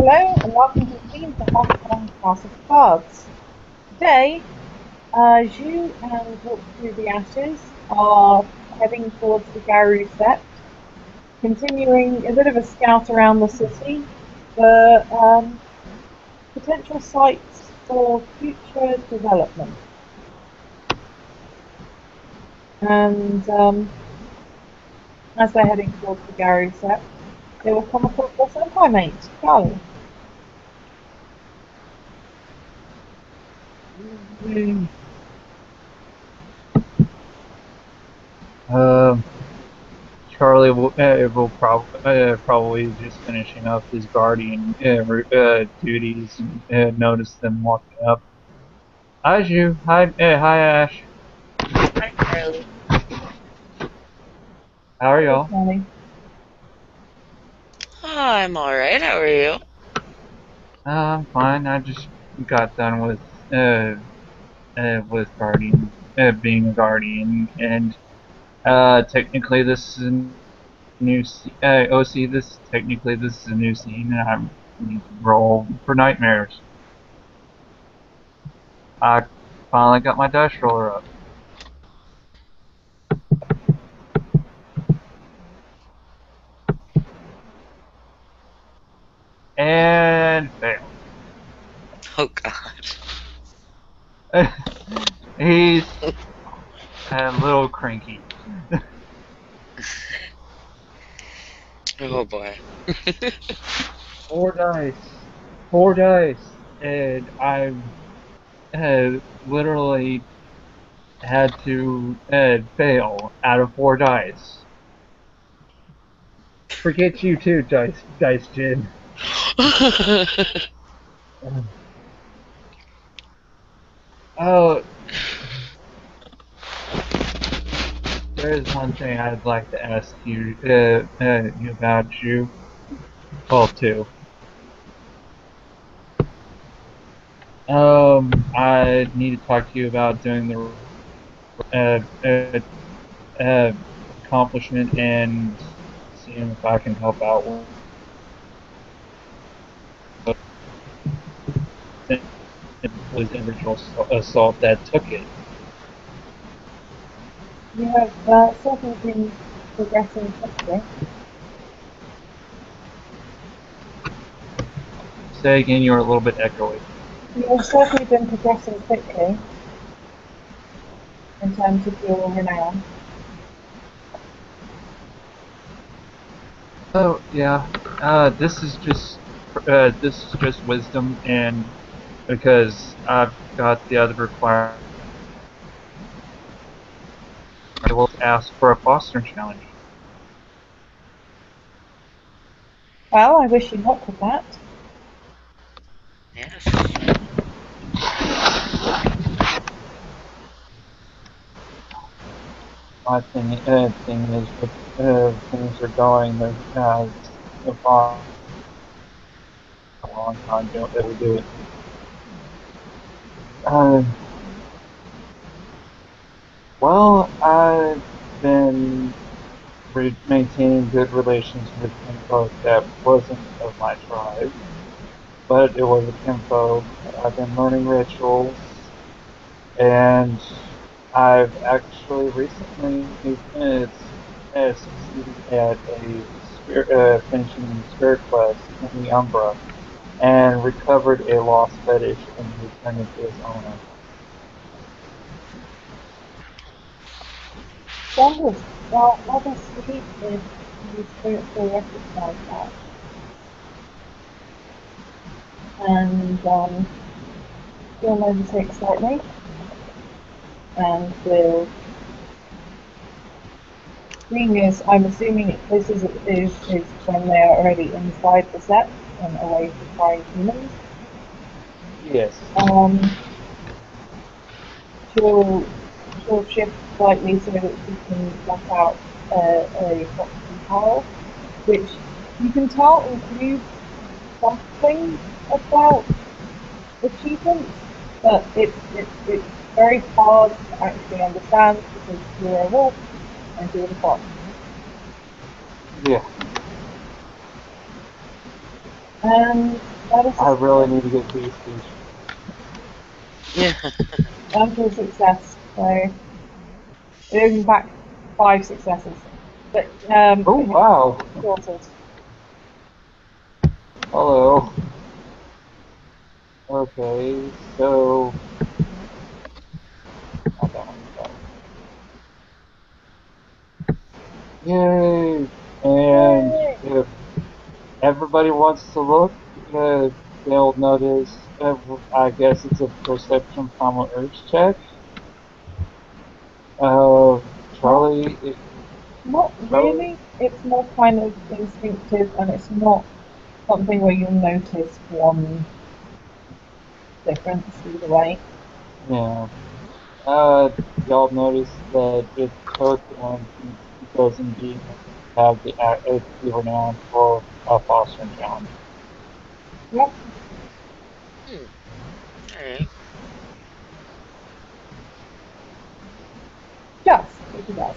Hello and welcome to the theme for Hong Kong House of Cards. Today, Zhu and Walk Through the Ashes are heading towards the Garu Sept, continuing a bit of a scout around the city for potential sites for future development. And as they're heading towards the Garu Sept, they will come across their sentai mate, Charlie. Charlie will probably just finishing up his guardian duties and notice them walking up. Hi, Ju. Hi, Ash. Hi, Charlie. How are Hey, y'all? Charlie. I'm alright. How are you? I'm fine. I just got done with guardian, being a guardian, and technically this is a new OC. This is a new scene, and I need to roll for nightmares. I finally got my dice roller up. And fail. Oh, God. He's a little cranky. Oh, boy. Four dice. Four dice. And I literally had to fail out of four dice. Forget you too, Dice Jin. Oh, there is one thing I'd like to ask you, about you. Well, two. I need to talk to you about doing the uh, accomplishment and seeing if I can help out with it was the original assault that took it. You have certainly been progressing quickly. Say again, you're a little bit echoey. You have certainly been progressing quickly in terms of your renown. Oh yeah, this is just wisdom, and because I've got the other requirement, I will ask for a fostering challenge. Well, I wish you luck with that. Yes. My thing is, with things are going, so far a long time don't ever do it. Uh, well, I've been maintaining good relations with kinfolk that wasn't of my tribe, but it was a kinfolk. I've been learning rituals, and I've actually recently succeeded at finishing spirit quest in the Umbra, and recovered a lost fetish and returned it to its owner. Splendid. Well, let us see if you spiritually recognize that. And you'll meditate slightly, and will. Being as I'm assuming this is when they are already inside the set and away from prying humans. Yes. She'll shift slightly so that she can block out a proxy tile, which you can tell includes something about achievements, but it's very hard to actually understand because you're a wolf and you're a fox. Yeah. And That is I really need to get these speech. Yeah. down to a success. So in fact, 5 successes. But Oh wow! sorted. Hello. Okay, so I don't know. Yay! And Yay! if everybody wants to look, they'll notice. I guess it's a perception from urge check. Uh, Charlie, Not Charlie. really. It's more kind of instinctive, and it's not something where you'll notice one difference either way. Yeah. Y'all notice that it's Pokemon does indeed have the renown for fostering challenge. Yep, Alright. just it does.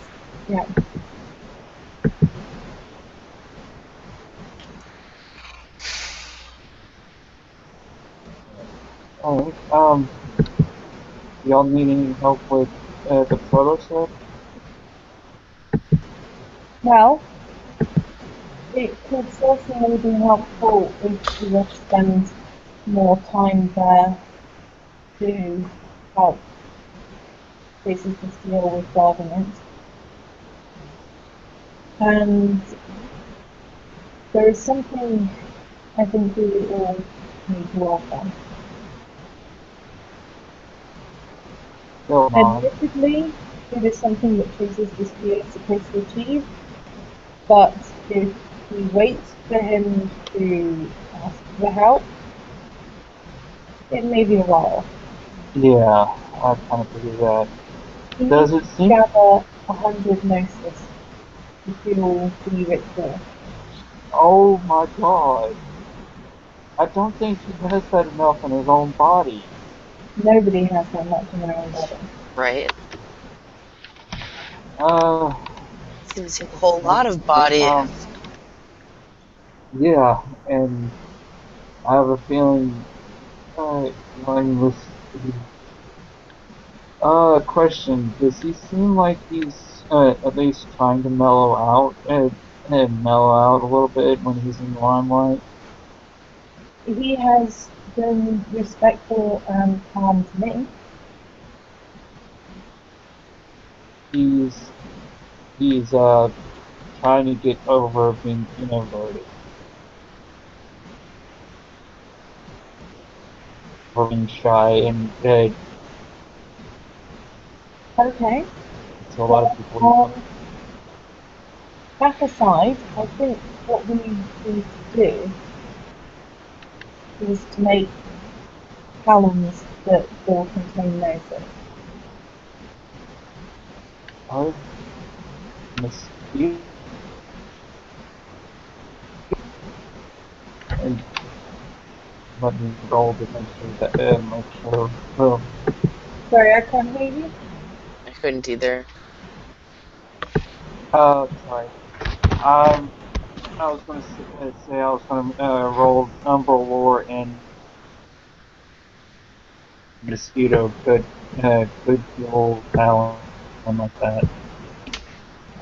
Yeah. Alright, y'all need any help with the photo set? Well, it could certainly be helpful if you were to spend more time there to help basically deal with guarding it. And there is something I think we all need to work on. Go on. Admittedly, it is something that chooses this year is supposed to achieve, but if we wait for him to ask for help, it may be a while. Yeah, I kind of figured that. He Does needs it to seem? gather 100 gnosis to fuel the ritual. Oh my god. I don't think he has that enough in his own body. Nobody has that much in their own body. Right? Uh, Seems like a whole lot of body. um, yeah, and I have a feeling, when this, question, does he seem like he's, at least trying to mellow out, and mellow out a little bit when he's in the limelight? He has been respectful and calm to me. He's, trying to get over being introverted. Or being shy, and, Okay, so a lot of well, people, that aside, I think what we need to do is to make talons that will contain gnosis. oh, mosquito, and let me roll to make sure, Sorry, I can't hear you. I couldn't either. sorry. I was going to say I was going to roll Umbral Lore and Mosquito could fuel Talon, something like that.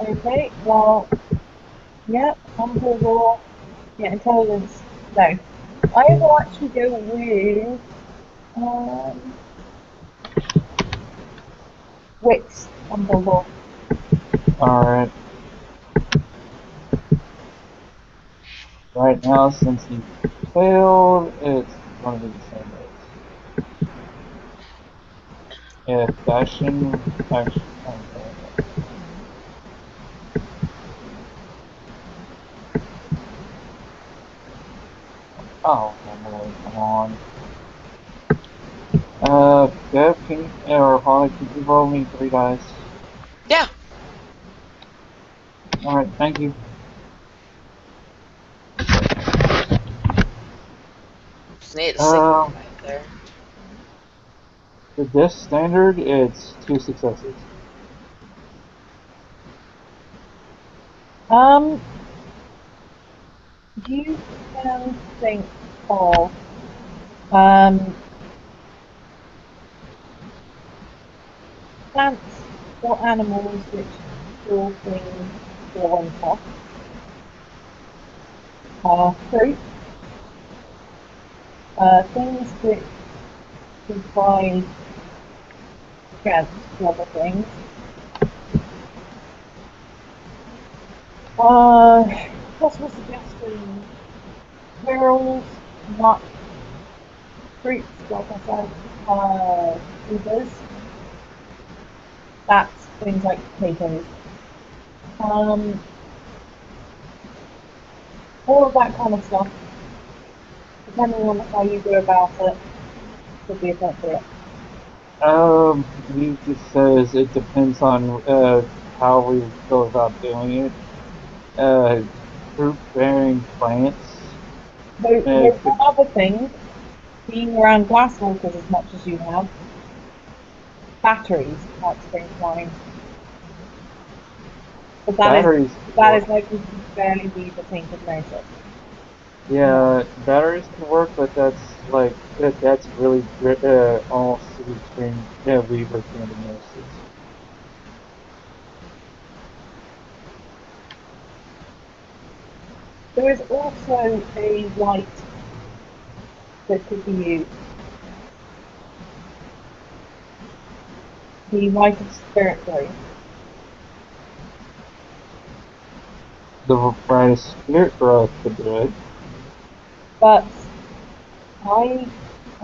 Okay, well, yeah, Humble Raw, yeah, intelligence, no. I will actually go with, Wits, Humble Raw. Alright. Right now, since he failed, it's going to be the same race. If Fashion, actually, okay. Oh, boy, come on. Deb, or Holly, can you roll me 3 dice? Yeah. Alright, thank you. Just need a Um, right there. For this standard, it's 2 successes. You can think of plants or animals which store things for winter. Fruit, things which provide strength to other things. Possible suggestions: minerals, nuts, fruits, like I said, tubers. That's things like potatoes. All of that kind of stuff, depending on how you go about it, could be appropriate. He just says it depends on how we go about doing it. Fruit-bearing plants. There's one other thing, being around glass walkers as much as you have, batteries might spring to mind. But Batteries. that is likely to barely be the tainted notice. Yeah, batteries can work, but that's really almost to the extreme. Yeah, we were doing the nurses. There is also a light that could be used. The light of spirit growth. The brightest spirit growth could do it. But I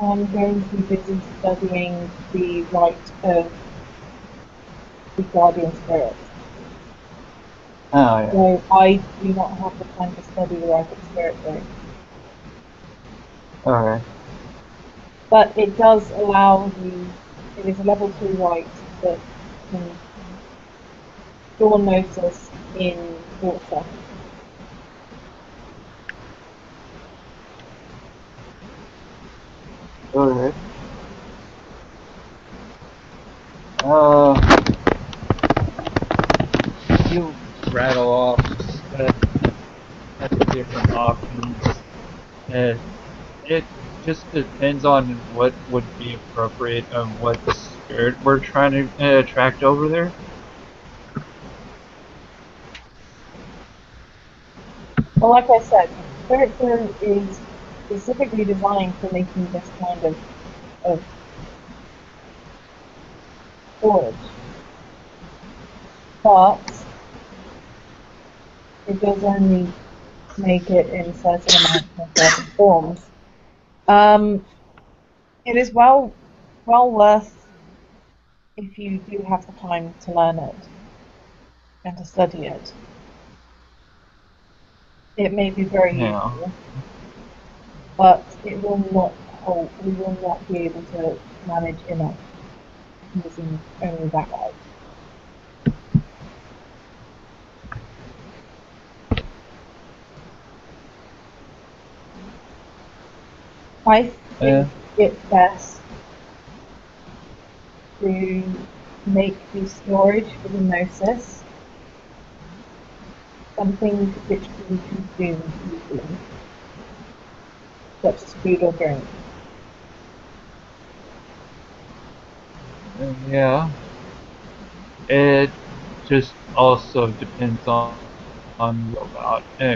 am going to be busy studying the rite of the guardian spirit. Oh yeah. So I do not have the time to study the rite of spirit growth. Okay. But it does allow you, it is a level 2 rite that can draw notice in water. Okay. You rattle off at the different options. It just depends on what would be appropriate and what spirit we're trying to attract over there. Well, like I said, spirit growth is specifically designed for making this kind of storage. But it does only make it in certain amounts and certain forms. It is well worth, if you do have the time to learn it and to study it. It may be very Yeah. useful, but it will not hold. We will not be able to manage enough using only that light. I think it's best to make the storage for the gnosis something which can be consumed easily, such as food or drink. Yeah. It just also depends on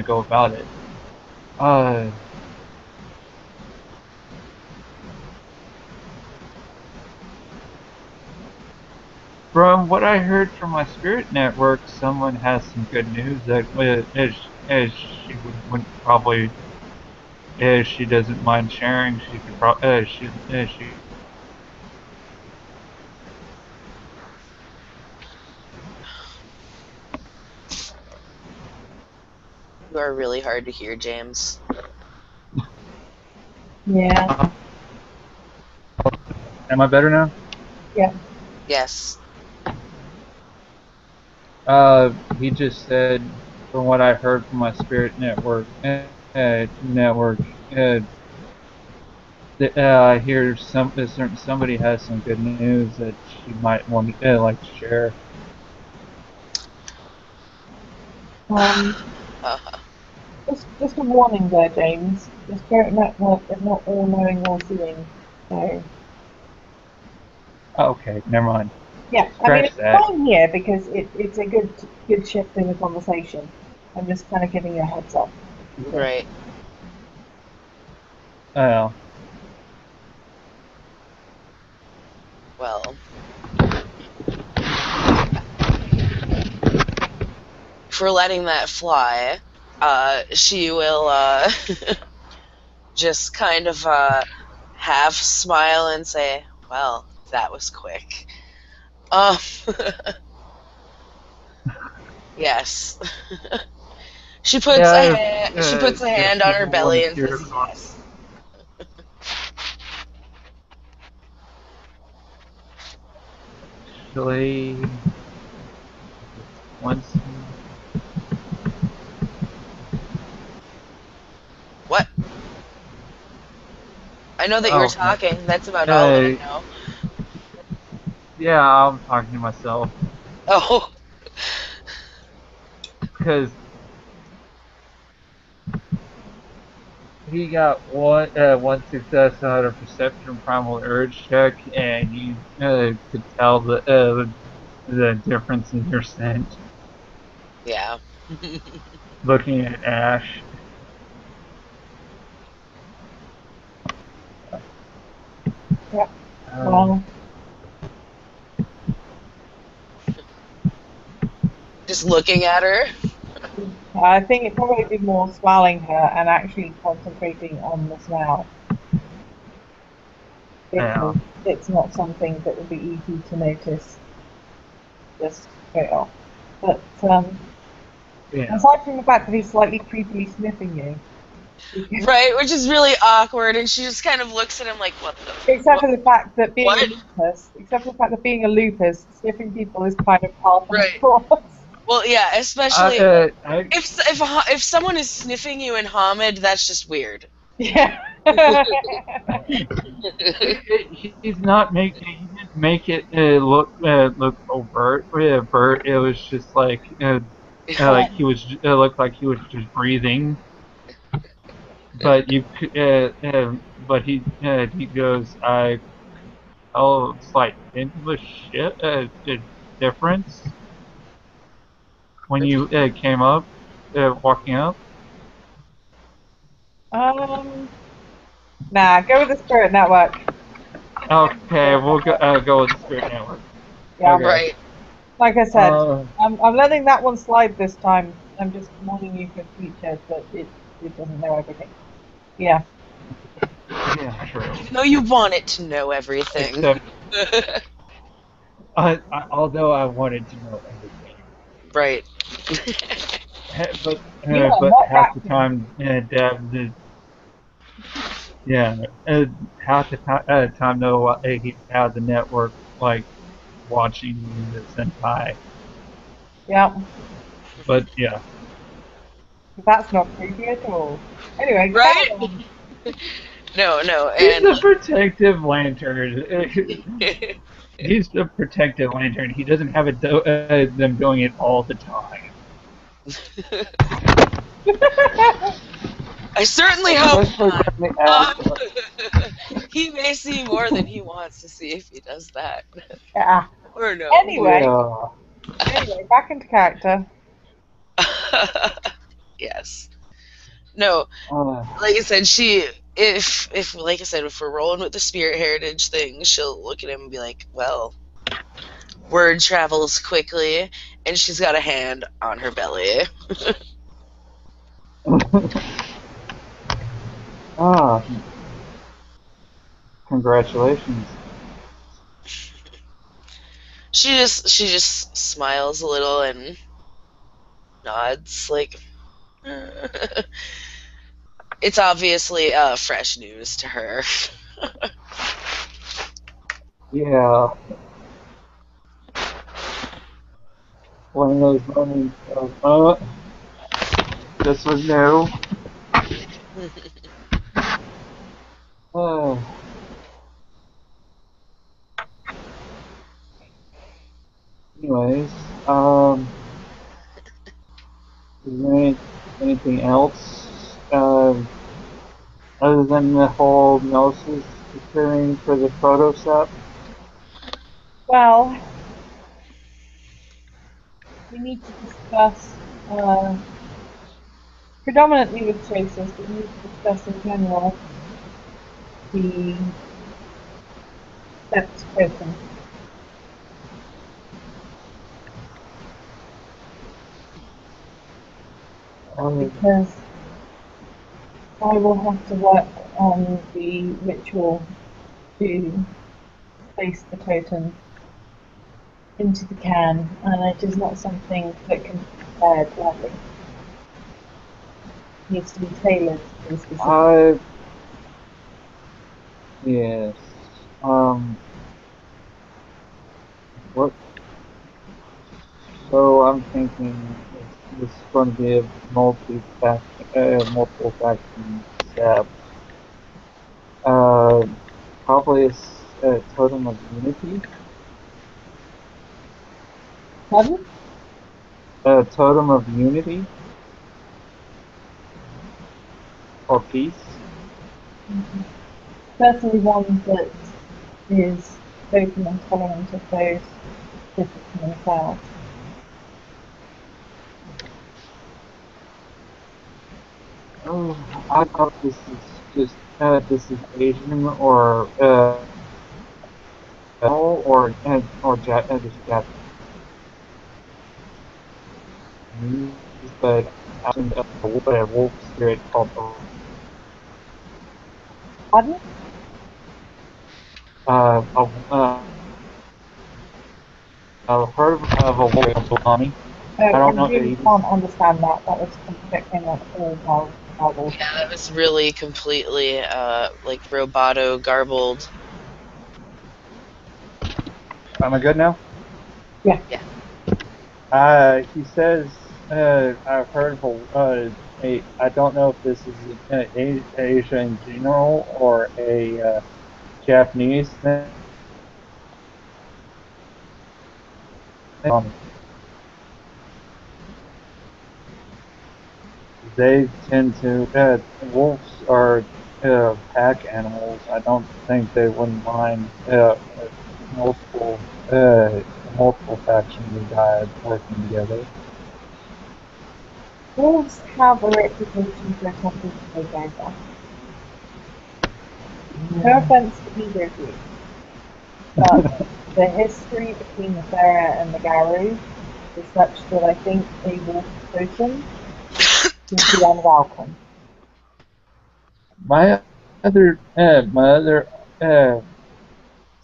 go about it. Uh, from what I heard from my spirit network, someone has some good news that as she wouldn't probably, if she doesn't mind sharing, she could probably she. You are really hard to hear, James. Yeah. Am I better now? Yeah. Yes. He just said, from what I heard from my spirit network, I hear somebody has some good news that she might want to like to share. Um, Uh-huh. Just a warning there, James. The spirit network is not all knowing or seeing. So Okay, never mind. yeah, I mean Scratch it's that. fine here because it's a good shift in the conversation. I'm just kind of giving you a heads up. Right. Well, Well. For letting that fly, she will just kind of half smile and say, "Well, that was quick." Um, yes. yeah, She puts a if hand on her people want belly to and hear says, about "Yes." actually, once. What? I know that you were Oh, talking. That's about all that I uh, know. yeah, I'm talking to myself Oh, because he got one success on a perception primal urge check, and you could tell the difference in your scent yeah. looking at Ash. Yeah. Um, Well, Just looking at her. I think it probably be more smelling her and actually concentrating on the smell yeah, because it's not something that would be easy to notice just straight off. But yeah. aside from the fact that he's slightly creepily sniffing you, because, Right, which is really awkward, and she just kind of looks at him like, "What the? except for the fact that being a What?" lupus, except for the fact that being a lupus, sniffing people is kind of par for the Right. course. Well, yeah, I, especially uh, I, if someone is sniffing you in Hamid, that's just weird. Yeah. he's not making. He didn't make it look overt. Overt. It was just like he was. It looked like he was just breathing. But but he goes. I tell slight hint of a difference when you came up, walking up. um, nah, go with the spirit network. Okay, we'll go with the Spirit Network. Yeah, Okay. Right. like I said, Uh, I'm letting that one slide this time. I'm just warning you for future that it doesn't know everything. Yeah. yeah, true. Even though you want it to know everything. Except, although I wanted to know everything, Right. but You are but not half the captain. time, Deb, yeah, half the time though, he had the network like watching the sentai. Yeah. But yeah, That's not creepy at all. Anyway, Right? carry on. No, no, he's and the protective lantern. He's the protective lantern. He doesn't have them doing it all the time. I certainly hope Especially not. when they ask. He may see more than he wants to see if he does that. Yeah. Or no. Anyway, Yeah. back into character. Yes. No, Uh, like I said, if like I said, if we're rolling with the spirit heritage thing, she'll look at him and be like, "Well, word travels quickly," and she's got a hand on her belly. ah, congratulations. She just smiles a little and nods like it's obviously fresh news to her. Yeah, one of those moments of, this was new. Uh, anyways, is there anything else? other than the whole Gnosis preparing for the photo set? Well, we need to discuss, predominantly with choices, but we need to discuss in general the steps taken. Because I will have to work on the ritual to place the totem into the can, and it is not something that can be prepared lightly. It needs to be tailored to the specific. Yes. What? So I'm thinking this is going to be a multiple faction step. Probably a totem of unity. Pardon? A totem of unity or peace. Certainly one that is open and tolerant of those different from themselves. Oh, I thought this is just this is Asian or just Japanese, but I assumed a wolf spirit called Pardon? I've heard of a wolf called Tommy. I don't know. really can't understand that. That was conflicting on all levels. Yeah, that was really completely like roboto garbled. Am I good now? Yeah. He says, I've heard of I don't know if this is Asia in general or a Japanese thing. They tend to, wolves are pack animals. I don't think they wouldn't mind multiple, multiple factions of guys working together. Wolves have a reputation for attempting to take over. No offense to either of you, but the history between the Thera and the Garou is such that I think a wolf totem would be unwelcome. My other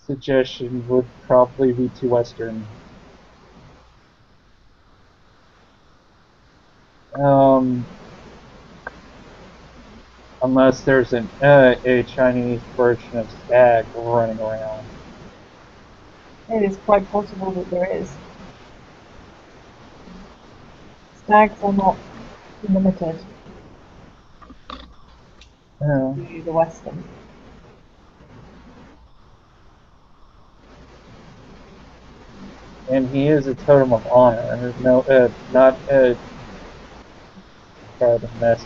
suggestion would probably be too Western. Unless there's a Chinese version of stag running around. It is quite possible that there is. Stags are not limited to the Western. And he is a totem of honor. No, not try to mess.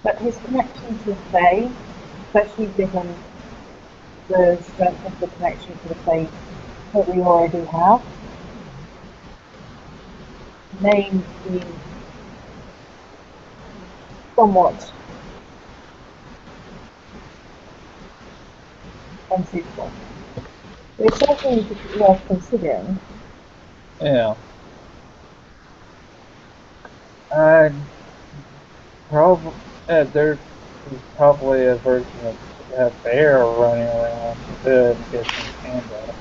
But his connection to the Fae, especially given the strength of the connection to the Fae that we already have, may be somewhat unsuitable. It's certainly worth considering. Yeah. Probably there's probably a version of a bear running around in Canada,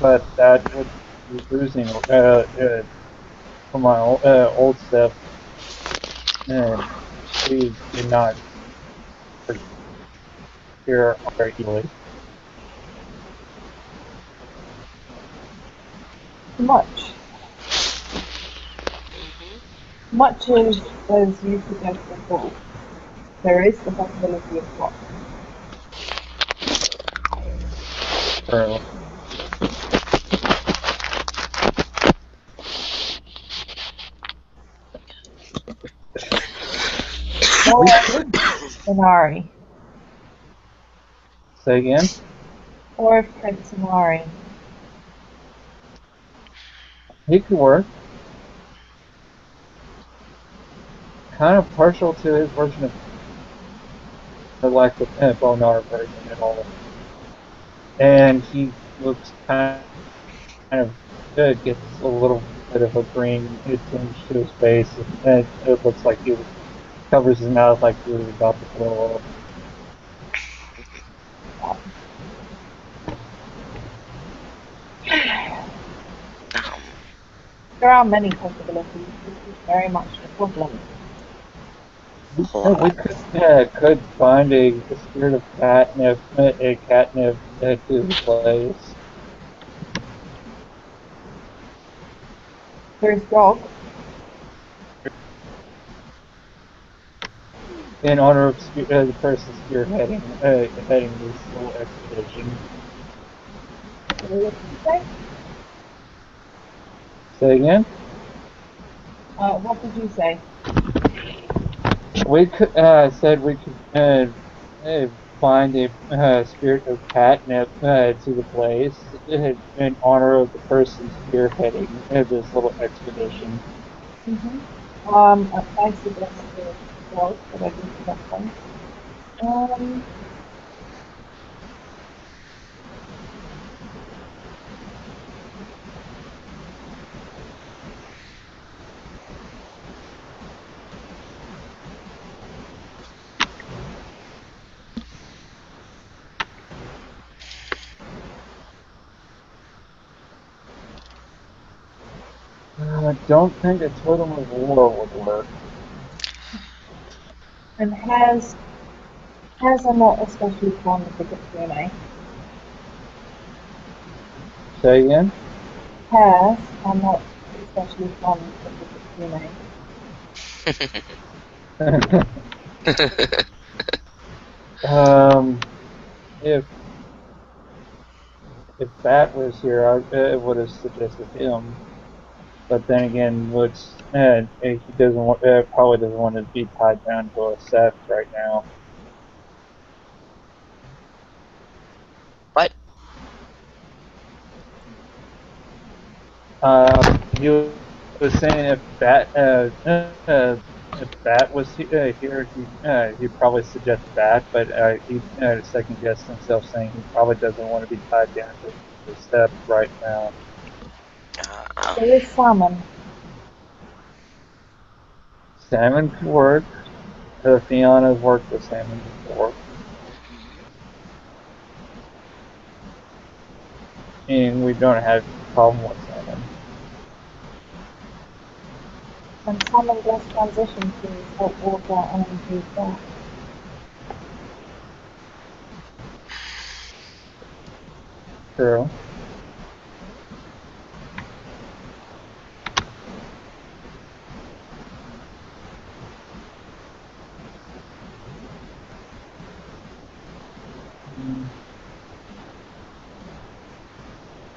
but that would be losing from my old stuff. And please do not hear very easily. Much as you suggested before, there is the possibility of swap. Or Inari. Say again? Or if Prince Inari. He could work. Kind of partial to his version of like the Bonar version and all. And he looks kind of good, gets a little bit of a green tinge to his face, and it looks like he covers his mouth like he was about to throw up. There are many possibilities. This is very much the problem. We could find a spirit of catnip, a catnip to the place. There's dog. In honor of the person spearheading heading this little expedition. What did you say? Say again? What did you say? We could said we could find a spirit of catnip to the place in honor of the person spearheading this little expedition. I suggest the dog, but I didn't get one. I don't think a totem of war would work. And hares are not especially fond of the Kitsune. Say again? Hares are not especially fond of the Kitsune. If Bat was here, I would have suggested him. But then again, he probably doesn't want to be tied down to a set right now. What? You was saying if Bat was here, he'd probably suggest Bat, but he second guessed himself, saying he probably doesn't want to be tied down to the step right now. There is salmon. Salmon could work. Fianna's worked with salmon before. And we don't have a problem with salmon. And salmon does transition to salt water and into that. True.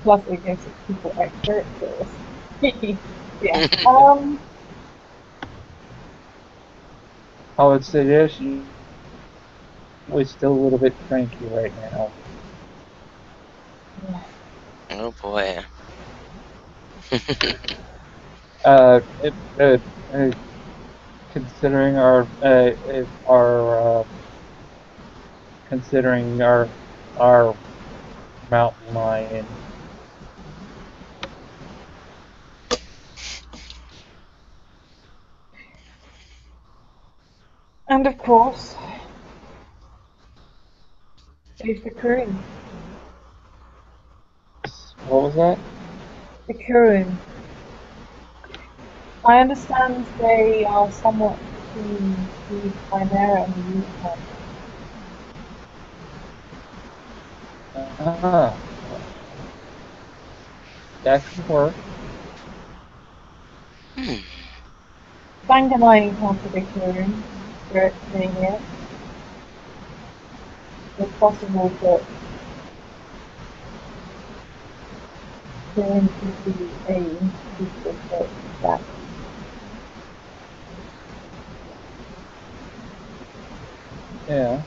Plus it gives people extra skills. Yeah. I would suggest we're still a little bit cranky right now. Yeah. Oh boy. Considering our mountain lion. And of course, there's the Kurun. What was that? The Kurun. I understand they are somewhat between the Chimera and the unicorn. That could work. Bang and I encountered a Kurun spirit being here. It's possible that Kurun could be a useful spirit that. Yeah.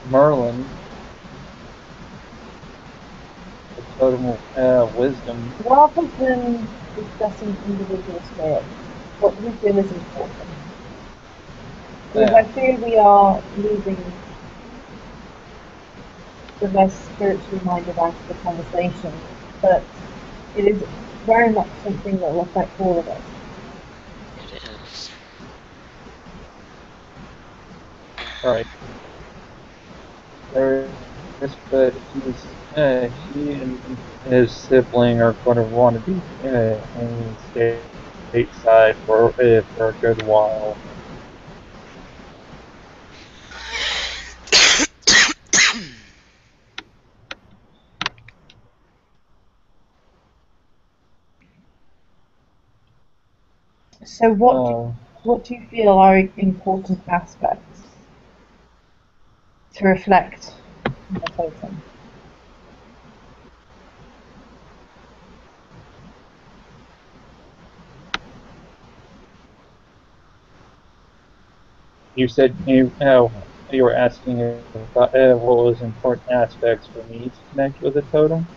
Merlin, the totem of wisdom. Rather than discussing individual spirits, what do you feel is important? Because Yeah. I feel we are losing the less spiritually minded out of the conversation, but it is very much something that will affect all of us. It is. Right. There is, but he and his sibling are going to want to be hanging stateside for a good while. So what do you feel are important aspects to reflect on the totem? You said you were asking about what was important aspects for me to connect with a totem.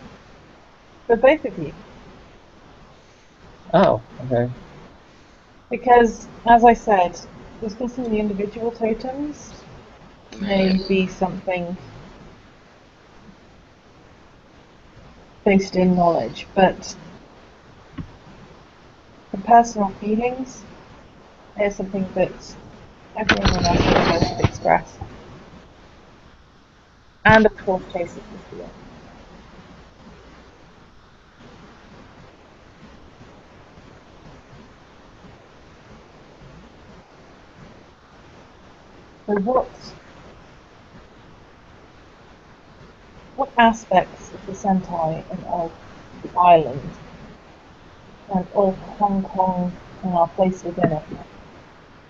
For both of you. Oh, okay. Because, as I said, discussing the individual totems may Right. be something based in knowledge, but the personal feelings is something that everyone else is supposed to express. And of course, Chase's the spirit. So what aspects of the sentai and of the island and of Hong Kong and our place within it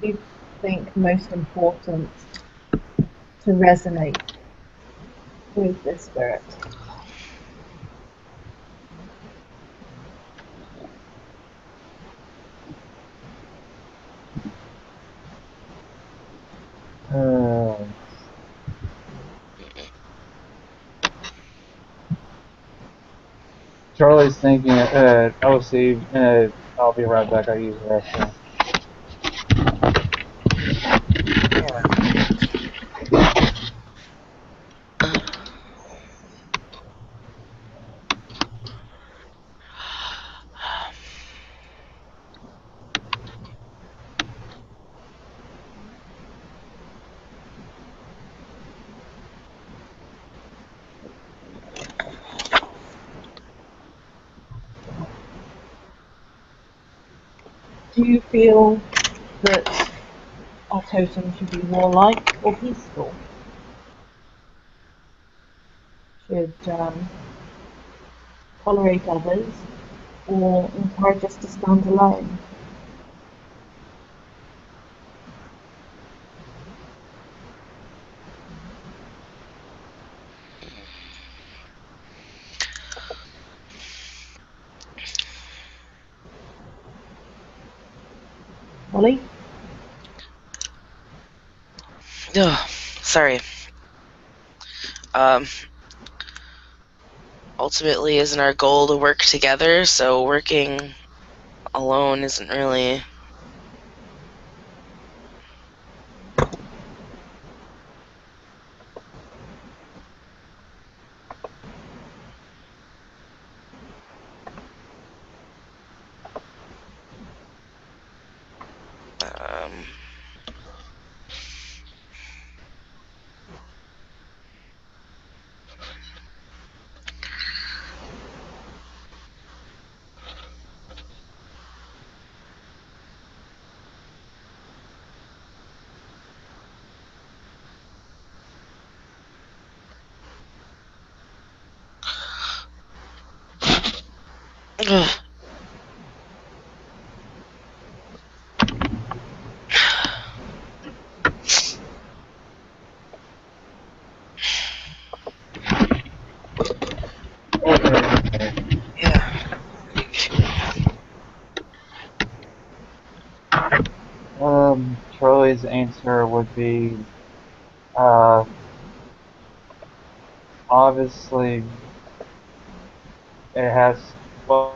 do you think most important to resonate with this spirit? Charlie's thinking. I'll see. I'll be right back. I use the restroom. Do you feel that our totem should be warlike or peaceful? Should tolerate others or encourage us to stand alone? Molly? Oh, sorry. Um, ultimately, isn't our goal to work together? So working alone isn't really. Um, ugh. Yeah. Charlie's answer would be, obviously, it has, well,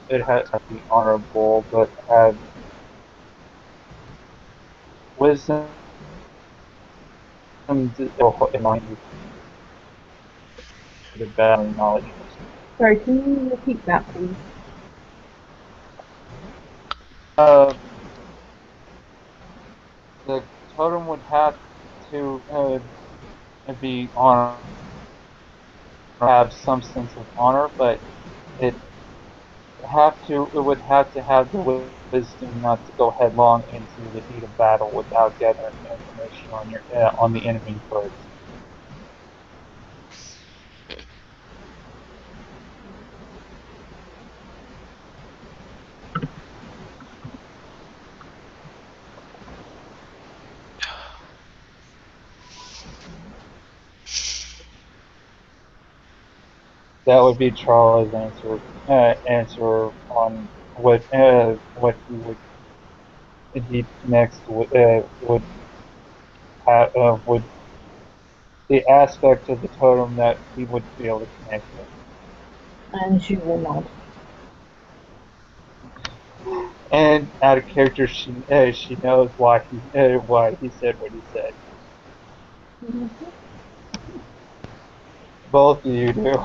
it has to be honorable, but have wisdom in mind the better knowledge. Sorry, can you repeat that, please? Uh, the totem would have to be honor, have some sense of honor, but it would have to have the wisdom not to go headlong into the heat of battle without gathering information on the enemy first. That would be Charlie's answer on what he next would the aspect of the totem that he would be able to connect with. And she will nod. And out of character, she knows why he said what he said. Both of you do.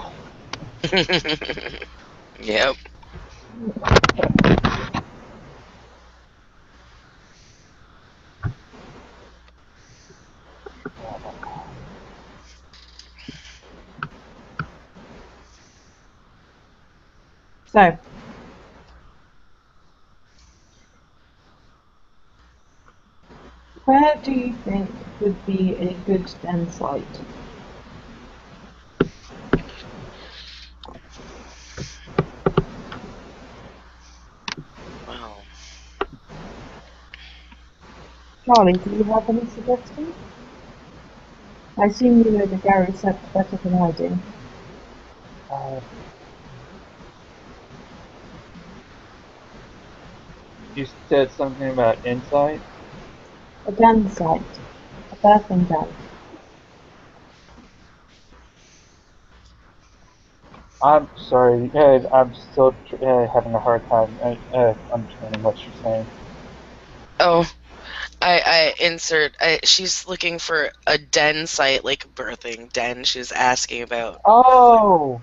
Yep. So, where do you think would be a good den site? Wow. Charlie, do you have any suggestions? I assume you know the Gary set better than I do. You said something about insight. A den site. A birthing den. I'm sorry. I'm still having a hard time understanding what you're saying. Oh, she's looking for a den site, like a birthing den. She's asking about. Oh.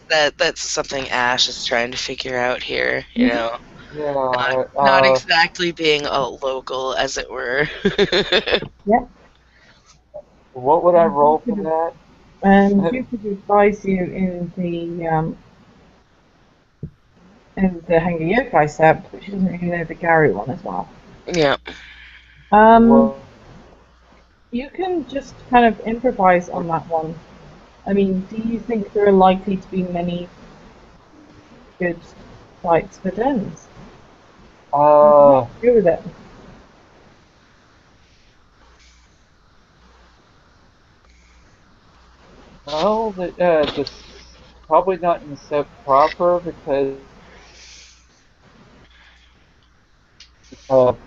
That's something Ash is trying to figure out here, you know. Yeah. Not exactly being a local, as it were. Yep. What would I roll for that? She could advise you in the Hanger Yokai set, but she doesn't really know the Gary one as well. Yeah. Well, You can just kind of improvise on that one. I mean, do you think there are likely to be many good sites for dens? Go with it. well, this probably not in the set proper because,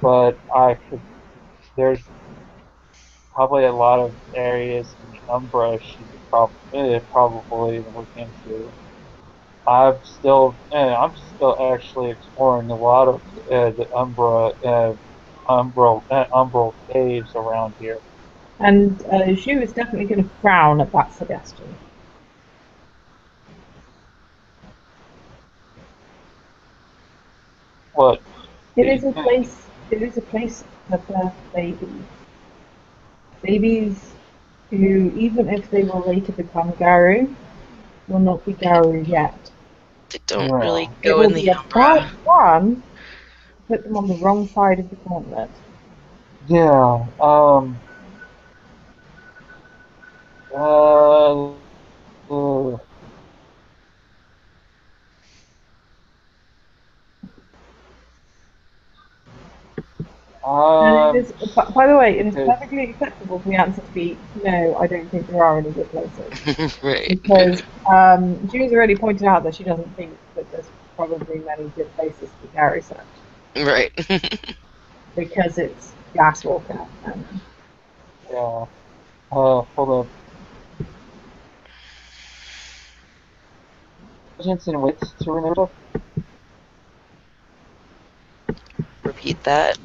but I could. There's probably a lot of areas in the Umbra she could probably look into. I'm still actually exploring a lot of the umbral caves around here. And she was definitely going to frown at that suggestion. What? It is a place. It is a place for birth babies. Babies who, even if they will later become Garu, will not be Garu yet. They don't Yeah. really It go will in be the a Umbra. bad plan to put them on the wrong side of the gauntlet. Yeah. Uh, And it is, by the way, it is because perfectly acceptable for the answer to be no. I don't think there are any good places Right. because June's already pointed out that she doesn't think that there's probably many good places to carry such. Right. Because it's gas walker. Yeah. Hold up. Intelligence and wits to remember. Repeat that.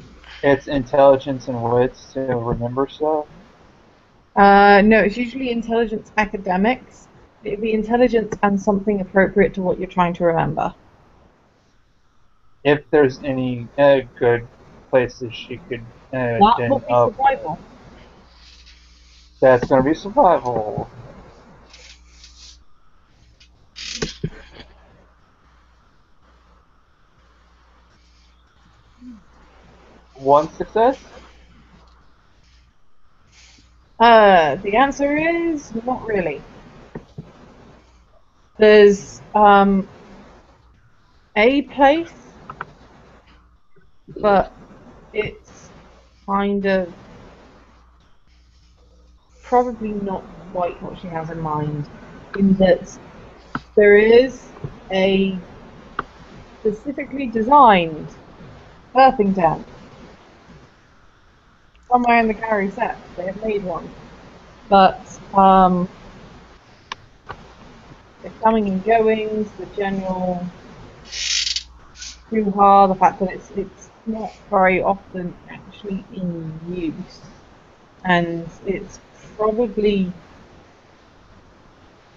It's intelligence and wits to remember stuff. No, it's usually intelligence academics. It'd be intelligence and something appropriate to what you're trying to remember. If there's any good places she could That gin would be up, survival. that's gonna be survival. One success? The answer is not really. There's a place, but it's kind of probably not quite what she has in mind, in that there is a specifically designed birthing tent somewhere in the Gary set. They have made one, but the coming and goings, the general hoo-ha, the fact that it's not very often actually in use, and it's probably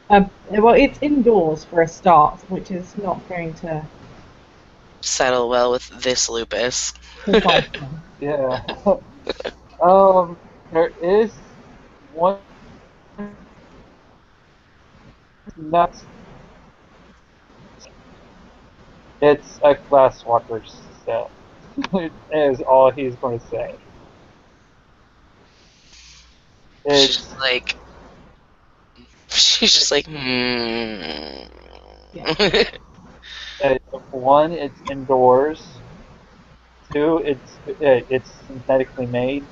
well, it's indoors for a start, which is not going to Settle well with this lupus. suffice. Yeah. There is one nuts. It's a glasswalker set. Is all he's going to say. She's It's just like, she's just like, one, it's indoors. Two, it's synthetically made,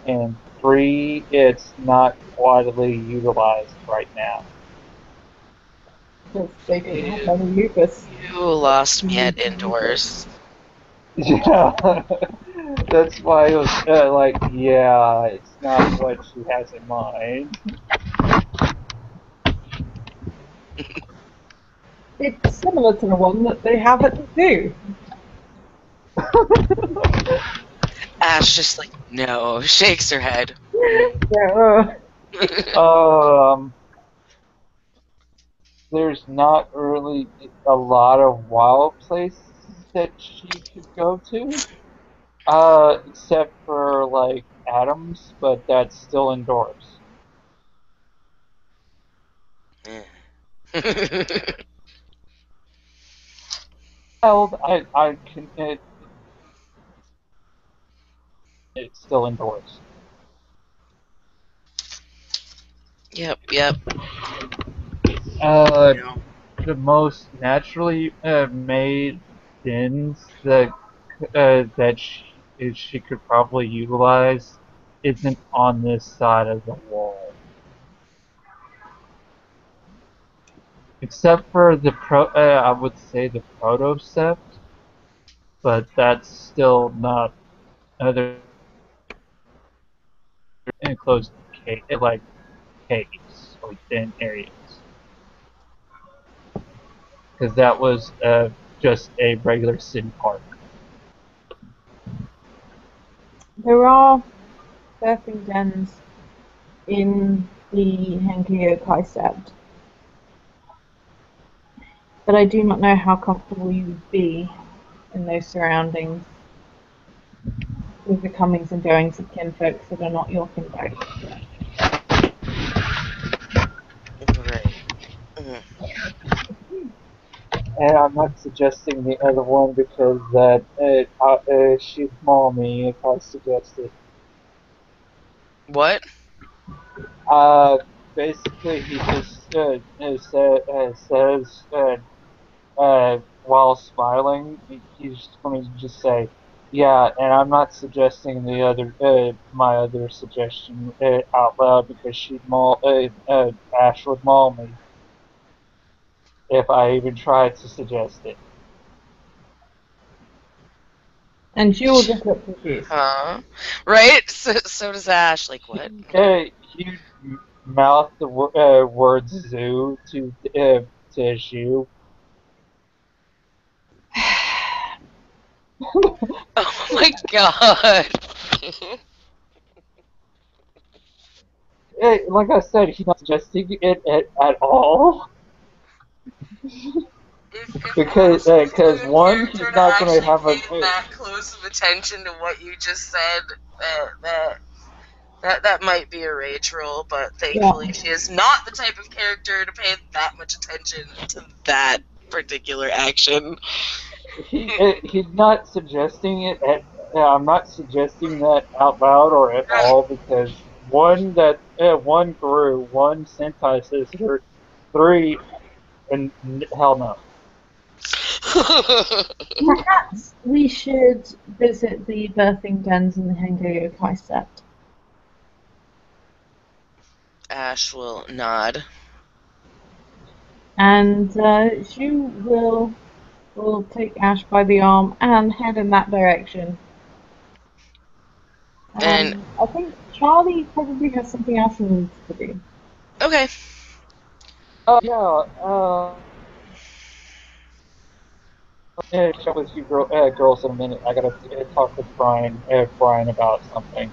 and three, it's not widely utilized right now. Because they didn't have any lupus. You lost me at indoors. Yeah, that's why it was like, yeah, it's not what she has in mind. It's similar to the one that they have at the zoo. Ash just like, no, shakes her head. Yeah, There's not really a lot of wild places that she could go to, except for like Adams, but that's still indoors. Well, I can it's still indoors. Yep. The most naturally made dens that she could probably utilize isn't on this side of the wall, except for the I would say the protocept, but that's still not other enclosed like caves or thin areas, because that was just a regular city park. there are surfing dens in the Henkyo Sept, but I do not know how comfortable you would be in those surroundings with the comings and goings of kinfolks that are not your kinfolk. Right. And I'm not suggesting the other one because she'd maul me if I suggest it. What? Basically, he just says while smiling, he's just going to just say, "Yeah," and I'm not suggesting the other my other suggestion out loud because Ash would maul me if I even tried to suggest it. And she will just look confused. Huh? Right? So does Ash. Like, what? You mouth the word zoo to Shu. Oh my god. Like I said, he's not suggesting it at all. If Because Ash was cause the one, character he's to not going to actually have pay that close of attention to what you just said, that might be a rage roll, but thankfully Yeah. she is not the type of character to pay that much attention to that particular action. he's not suggesting it I'm not suggesting that out loud or at Right. all because one grew, one sentai sister, three, and hell no. Perhaps we should visit the birthing dens in the Hengo Yokai set. Ash will nod. And Shu will take Ash by the arm and head in that direction. And I think Charlie probably has something else he needs to do. okay. Yeah, chat with you girls in a minute. I gotta talk with Brian about something.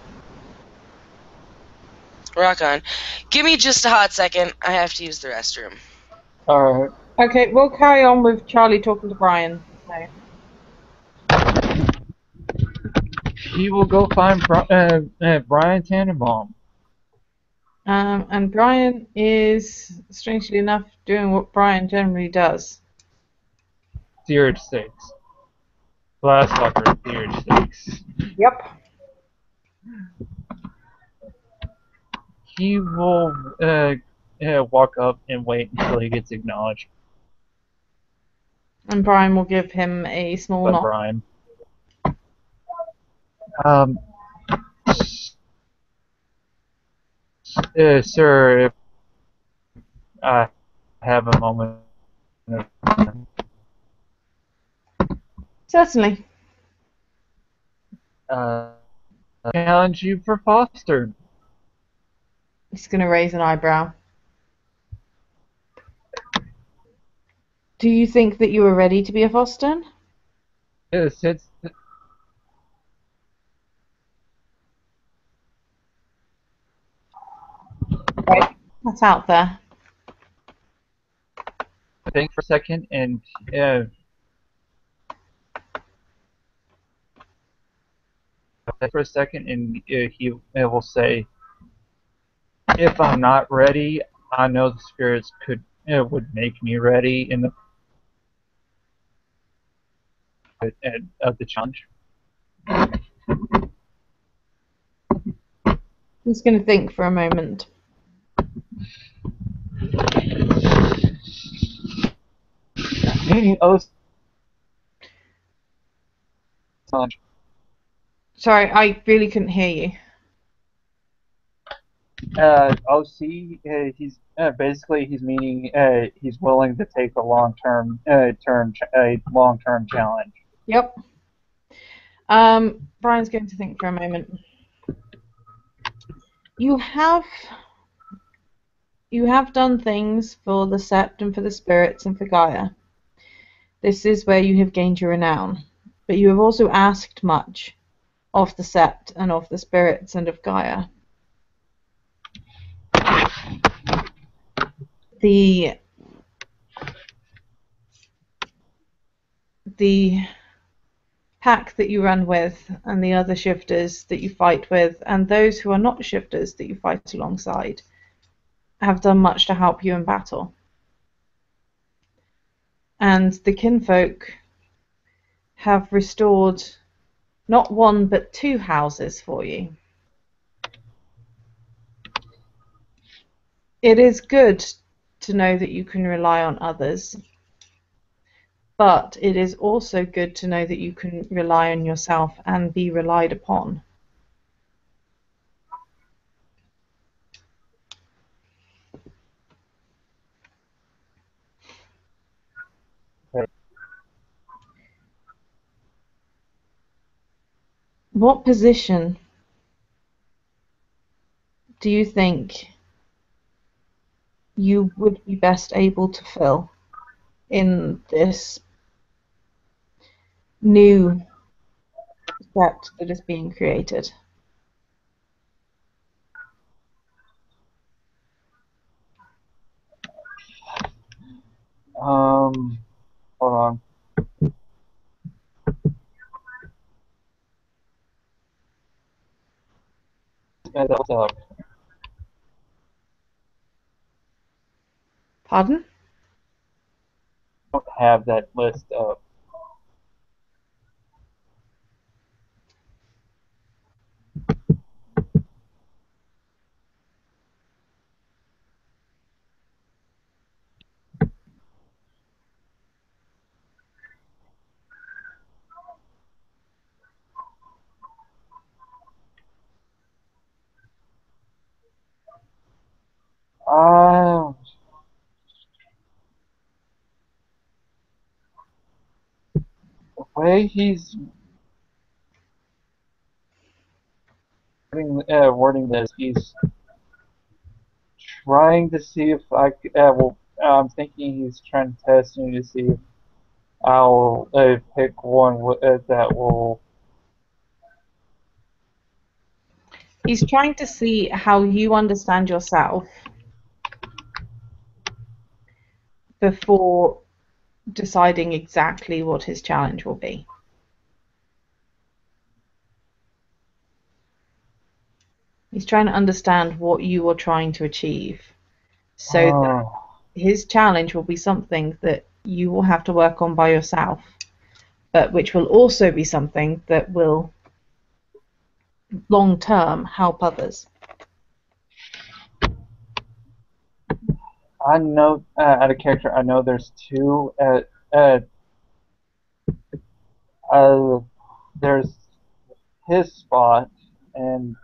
Rock on. Give me just a hot second. I have to use the restroom. Alright. Okay, we'll carry on with Charlie talking to Brian. So. He will go find Brian Tannenbaum. And Brian is, strangely enough, doing what Brian generally does. Theory 6. Last fucker, Theory 6. Yep. He will walk up and wait until he gets acknowledged And Brian will give him a small by nod. Brian. Sir, if I have a moment of Certainly. challenge you for Foster. He's going to raise an eyebrow. Do you think that you are ready to be a Foston? Yes, it's Right. That's out there. think for a second and he will say, "If I'm not ready, I know the spirits would make me ready in the of the challenge." He's going to think for a moment. Meaning, Sorry, I really couldn't hear you. OC, basically he's meaning he's willing to take a long-term challenge. Yep. Brian's going to think for a moment. You have done things for the Sept and for the spirits and for Gaia. This is where you have gained your renown. But you have also asked much of the Sept and of the spirits and of Gaia. The pack that you run with and the other shifters that you fight with and those who are not shifters that you fight alongside have done much to help you in battle. And the kinfolk have restored not one but 2 houses for you. It is good to know that you can rely on others, but it is also good to know that you can rely on yourself and be relied upon. Right. What position do you think you would be best able to fill in this new set that is being created? Hold on. That's up. Pardon? I don't have that list up. The way he's wording this, he's trying to see if I'm thinking he's trying to test me to see if I'll pick one that will. He's trying to see how you understand yourself before deciding exactly what his challenge will be. He's trying to understand what you are trying to achieve. So that his challenge will be something that you will have to work on by yourself, but which will also be something that will long term help others. I know out of character. I know there's two. There's his spot and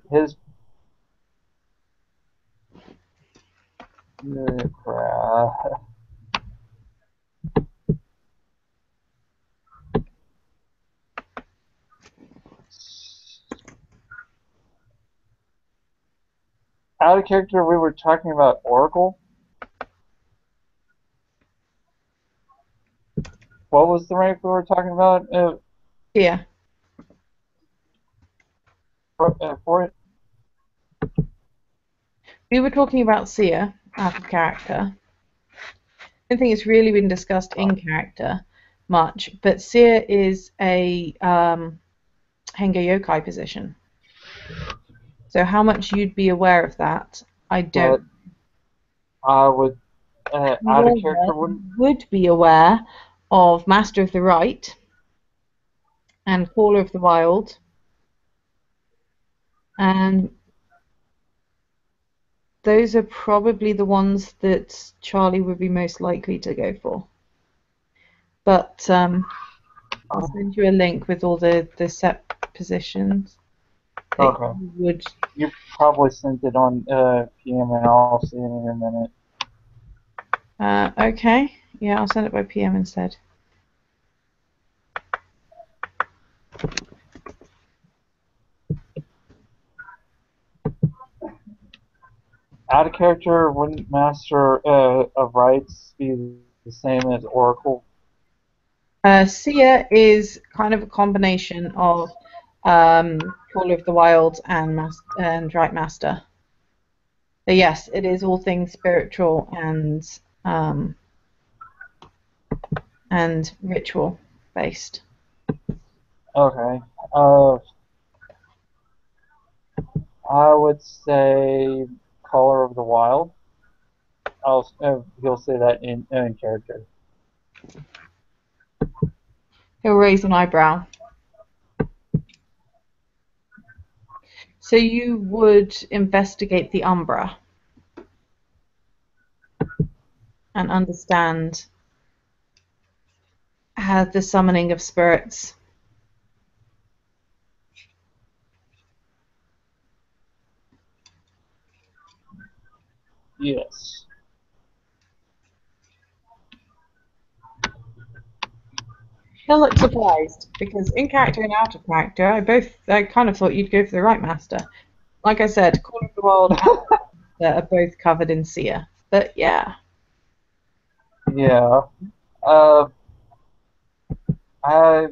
his. Crap. Out of character, we were talking about Oracle. What was the rank we were talking about? Yeah. For it? We were talking about Sia out of character. I don't think it's really been discussed in character much, but Sia is a Henga Yokai position. So how much you'd be aware of that, I don't. I would, out of character, would be aware of Master of the Rite and Caller of the Wild, and those are probably the ones that Charlie would be most likely to go for. But I'll send you a link with all the set positions. Okay. You probably sent it on PM, and I'll see it in a minute. Okay. Yeah, I'll send it by PM instead. Out of character, wouldn't Master of Rites be the same as Oracle? Sia is kind of a combination of Caller of the Wild and Rite Master. So yes, it is all things spiritual and ritual based. Okay. I would say Caller of the Wild. He'll say that in character. He'll raise an eyebrow. So you would investigate the Umbra and understand how the summoning of spirits. Yes. He'll look surprised because in character and out of character, I kind of thought you'd go for the right master. Like I said, Call of the Wild and Master are both covered in seer. But yeah, Yeah. Uh, I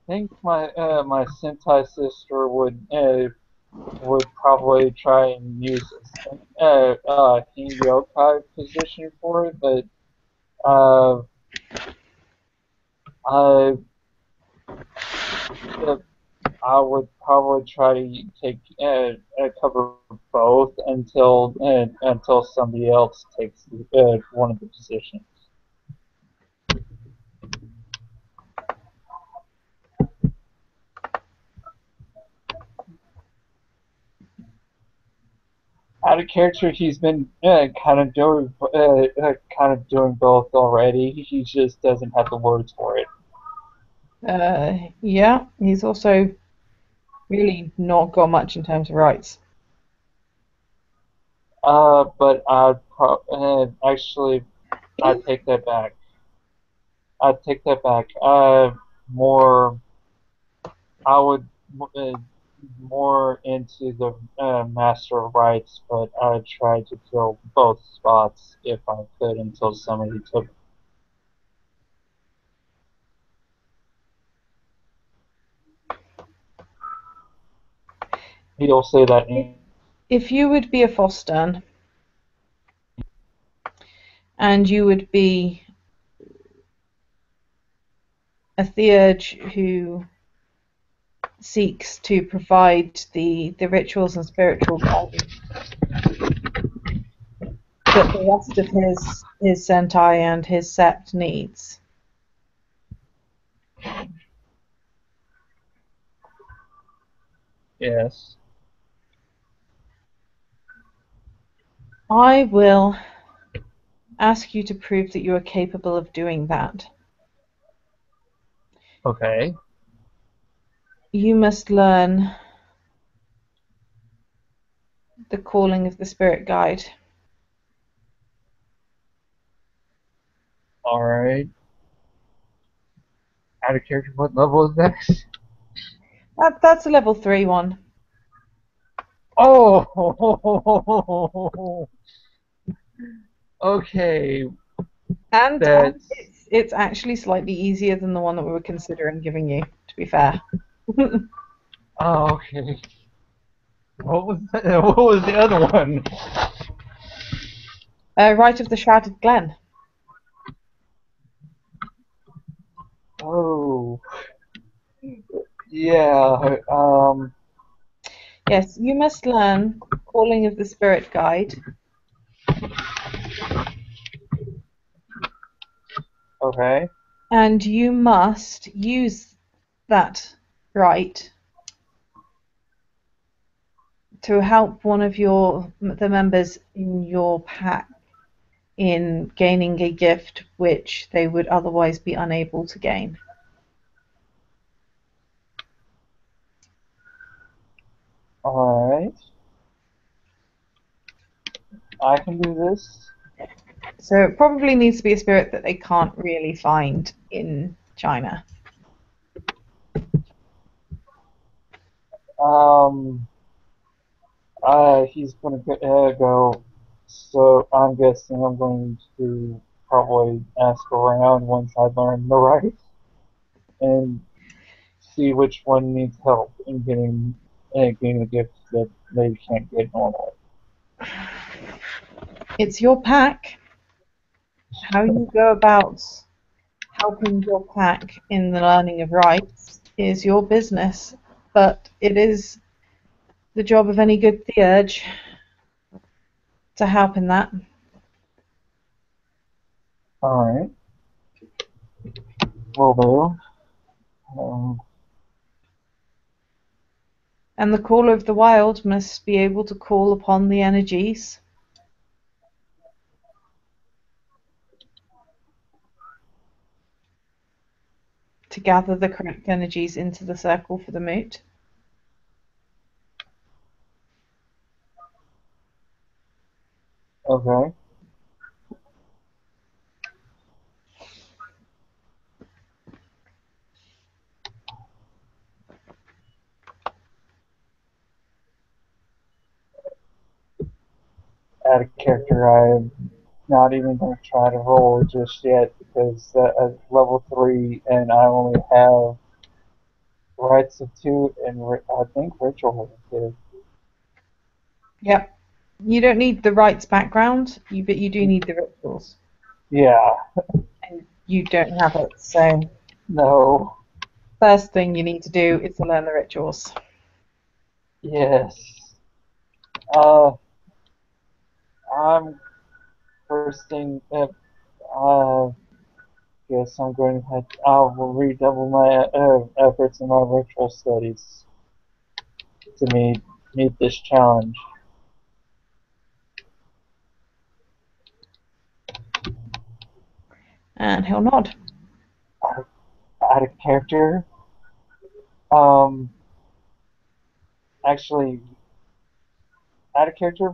think my sentai sister would probably try and use a yokai position for it, but uh, I uh, I would probably try to take cover both until somebody else takes one of the positions. Out of character, he's been kind of doing both already. He just doesn't have the words for it. yeah, he's also really not got much in terms of rights. But actually, I take that back. I take that back. More, I would more into the Master of Rites, but I'd try to fill both spots if I could until somebody took. He'll say that If you would be a Fostern and you would be a theurge who seeks to provide the rituals and spiritual guidance that the rest of his sentai and his sept needs. yes. I will ask you to prove that you are capable of doing that. Okay. You must learn the calling of the spirit guide. All right. Out of character, what level is that? That's a level 3 one. Oh, okay. And That's it's actually slightly easier than the one that we were considering giving you, to be fair. okay. What was the other one? Rite of the Shrouded Glen. Oh, yeah. Yes, you must learn calling of the spirit guide, Okay. and you must use that rite to help one of the members in your pack in gaining a gift which they would otherwise be unable to gain. All right. I can do this. So it probably needs to be a spirit that they can't really find in China. Um. He's gonna go. So I'm guessing I'm going to probably ask around once I learn the rights and see which one needs help in getting the gifts that they can't get normally. It's your pack. How you go about helping your pack in the learning of rites is your business, but it is the job of any good theurge to help in that. All right. Will do. Um, And the caller of the wild must be able to call upon the energies to gather the correct energies into the circle for the moot. okay. add a character I'm not even going to try to roll just yet because at level 3 and I only have Rites of 2 and I think Ritual of 2. Yep. You don't need the rites background, but you do need the rituals. Yeah, And you don't have it, so no, first thing you need to do is to learn the rituals. yes. I'm first thing. Guess I'm going to. I will redouble my efforts in my ritual studies to meet this challenge. And he'll nod. Add a character. Um, actually, add a character.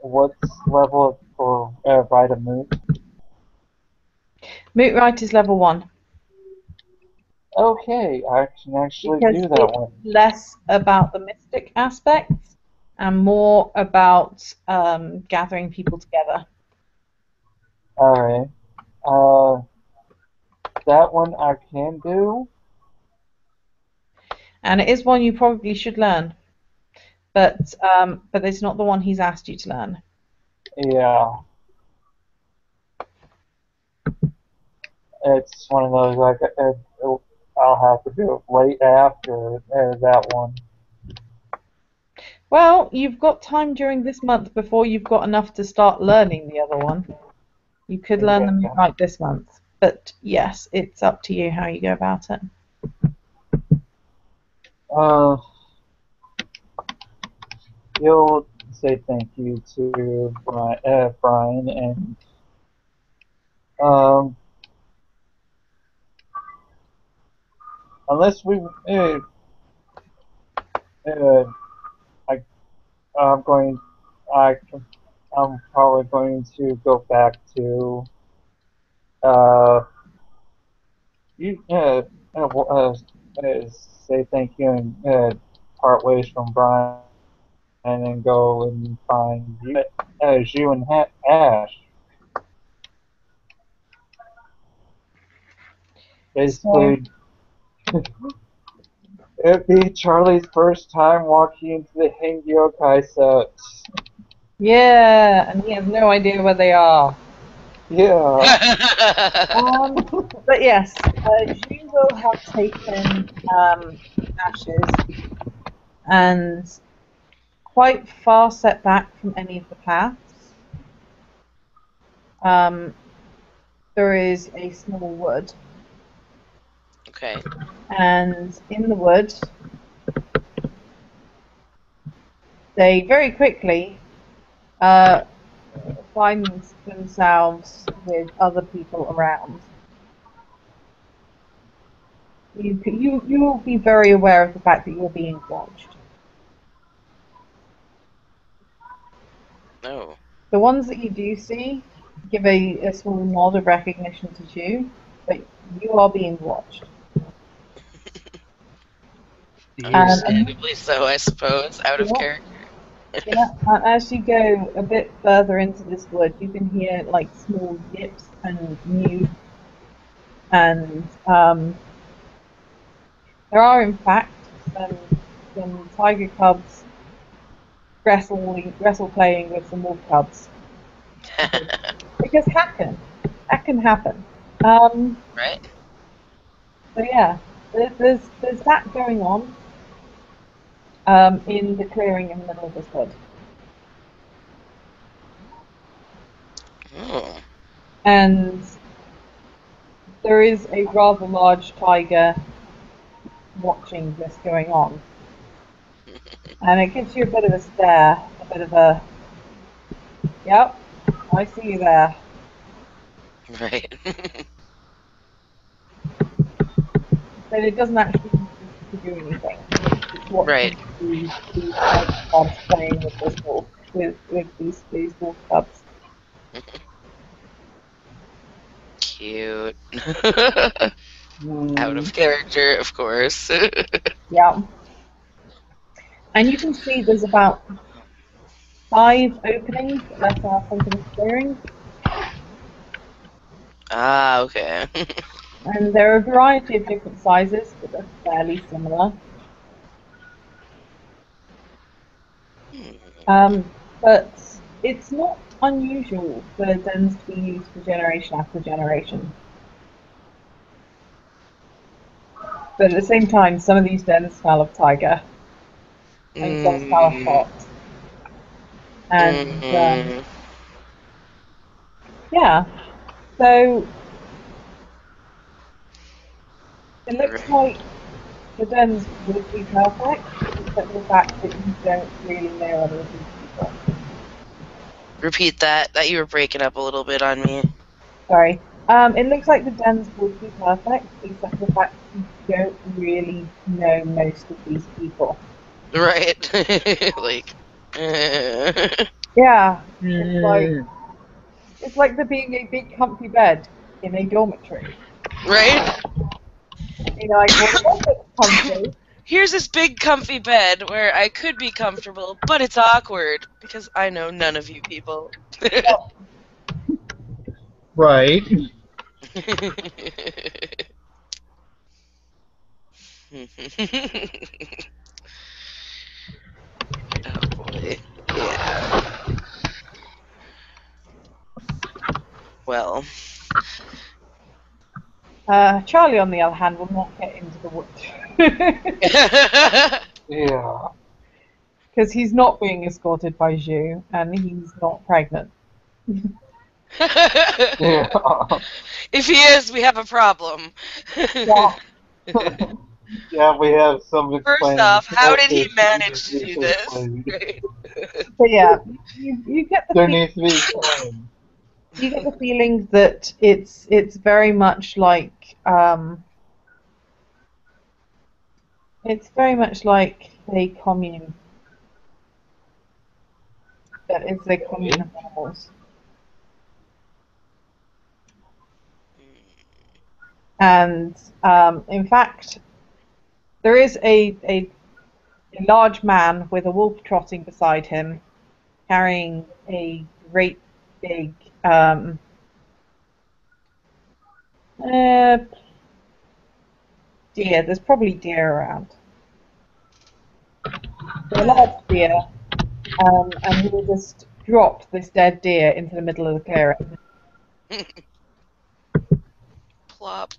What's level for Rite of Moon? Moot Rite is level 1. Okay, I can actually Because do that it's one. less about the mystic aspects and more about gathering people together. Alright. Uh, that one I can do. And it is one you probably should learn. But it's not the one he's asked you to learn. Yeah. It's one of those like I'll have to do it late after that one. Well, you've got time during this month before you've got enough to start learning the other one. You could learn the Moot Rite this month. But yes, it's up to you how you go about it. You'll say thank you to Brian and um, unless we I I'm going I I'm probably going to go back to uh you say thank you and part ways from Brian and go and find you, you and Ash. Basically, it'd be Charlie's first time walking into the Hangyokai set. Yeah, and he has no idea where they are. Yeah. But yes, you will have taken Ashes and quite far set back from any of the paths. There is a small wood. Okay. And in the wood, they very quickly find themselves with other people around. You'll be very aware of the fact that you're being watched. Oh. The ones that you do see give a small nod of recognition to you, but you are being watched. Understandably so, I suppose, out of Yeah. character. Yeah, and as you go a bit further into this wood, you can hear like small yips and mews, and there are in fact some tiger cubs wrestle playing with some wolf cubs because that can happen. Right? So yeah, there's that going on in the clearing in the middle of this wood. Oh. And there is a rather large tiger watching this going on. And it gives you a bit of a stare, a bit of a, yep, I see you there. Right. But it doesn't actually do anything. It's watching Right. these tiger cubs playing with this wolf, with these wolf cubs. Cute. Out Mm, of character, of course. Yeah. And you can see there's about 5 openings that let out something clearing. Ah, okay. And there are a variety of different sizes, but they're fairly similar. But it's not unusual for dens to be used for generation after generation. But at the same time, some of these dens smell of tiger, and some smell of hot. And yeah, so it looks like the dens would be perfect, except the fact that you don't really know any of these people. Repeat that. That you were breaking up a little bit on me. Sorry. It looks like the dens would be perfect, except the fact that you don't really know most of these people. Right. Like. Yeah, it's like there being a big comfy bed in a dormitory. Right? You know, like, well, it's comfy. Here's this big comfy bed where I could be comfortable, but it's awkward because I know none of you people. Right. Oh boy. Yeah. Well. Charlie, on the other hand, will not get into the woods. Yeah. Because he's not being escorted by Zhu, and he's not pregnant. Yeah. If he is, we have a problem. Yeah. Yeah, we have some explaining. First off, how did he issues manage to that do you should this? explain. Right. So yeah, you get the There needs to be explained. you get the feeling that it's very much like it's very much like a commune. That is a commune of animals. And in fact, there is a large man with a wolf trotting beside him, carrying a great big deer. There's probably deer around. So a large deer, and he will just drop this dead deer into the middle of the clearing. Plop.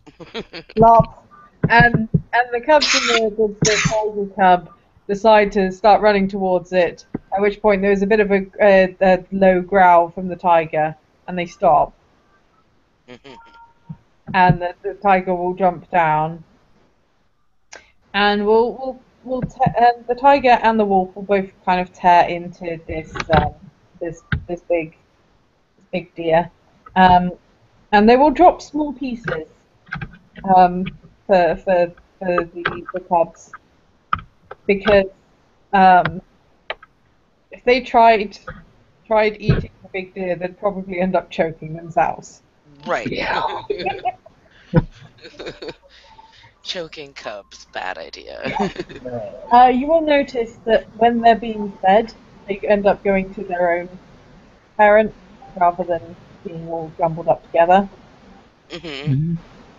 Plop. And the cubs and the tiger cub decide to start running towards it, at which point there is a bit of a low growl from the tiger, and they stop. And the tiger will jump down, and the tiger and the wolf will both kind of tear into this big deer, and they will drop small pieces for the cubs, because if they tried eating the big deer, they'd probably end up choking themselves. Right. Yeah. Choking cubs, bad idea. You will notice that when they're being fed, they end up going to their own parent rather than being all jumbled up together.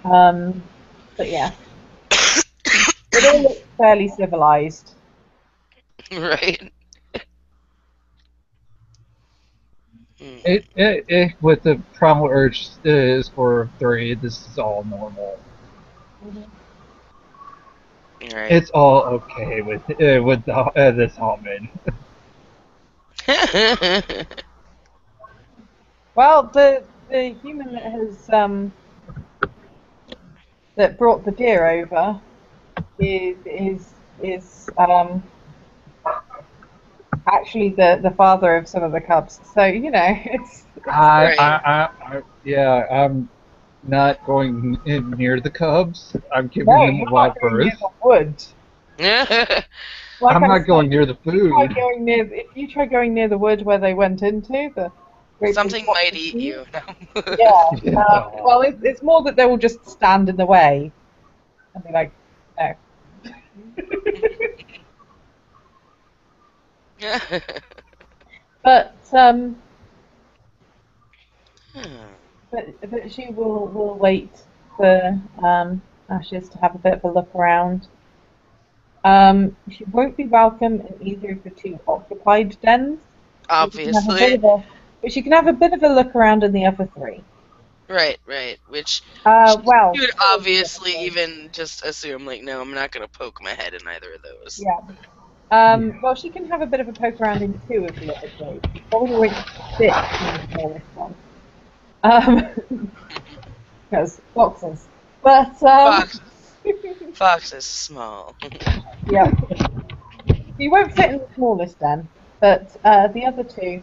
But yeah, it all looks fairly civilized. Right. With the primal urge is for 3, this is all normal. Right. It's all okay with this homid. Well, the human that has that brought the deer over is actually the father of some of the cubs. So you know, it's I'm not going in near the cubs. I'm giving no, them you're a live not going near birth. the wood. Like I'm not going near the food. If you try going near the wood where they went into, the great Something big might eat you. Yeah. Well, it's more that they will just stand in the way and be like, no. But Hmm. but she will wait for Ashes to have a bit of a look around. She won't be welcome in either of the two occupied dens. But she can have a bit Obviously. of a but she can have a bit of a look around in the other three. Right, right. Which Well, she would two of the other obviously three. even just assume, like, no, I'm not gonna poke my head in either of those. Yeah. Well, she can have a bit of a poke around in two of the other three. She probably won't fit in the smallest one. Because boxes. But Fox, Fox is small. yeah, you won't fit in the smallest den. But the other two,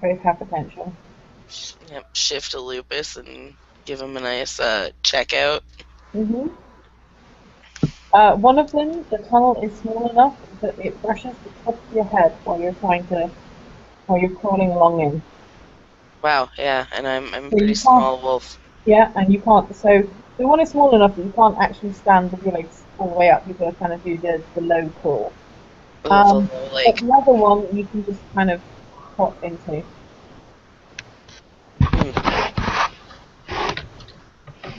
both have potential. Yep, shift a lupus and give him a nice checkout. hmm One of them, the tunnel is small enough that it brushes the top of your head while you're crawling along in. Wow, yeah, and I'm a So pretty you can't, small wolf. yeah, and you can't. So the one is small enough that you can't actually stand with your legs all the way up. You've got to kind of do the low crawl. Ooh, the But like. the other one you can just kind of hop into. Hmm,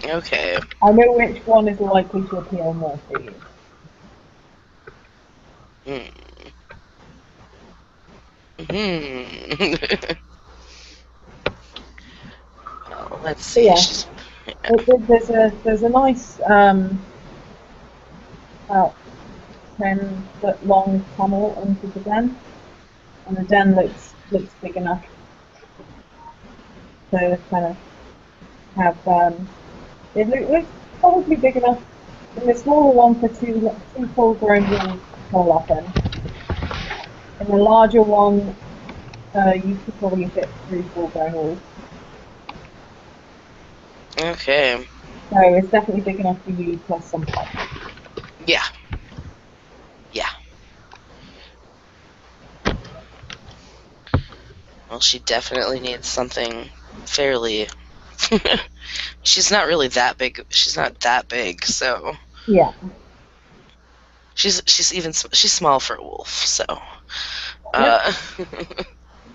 okay. I know which one is likely to appeal more to you. Hmm. Hmm. Well, let's But see. yeah, She's there's a nice about 10-foot long tunnel into the den, and the den looks big enough to kind of have looks probably big enough in the smaller one for two full grown wolves to curl up in. In the larger one, you could probably fit three full grown wolves. okay. So it's definitely big enough for you plus some pets. Yeah, yeah. Well, she definitely needs something fairly. She's not really that big. She's not that big, so Yeah. she's small for a wolf. So, Yep. uh,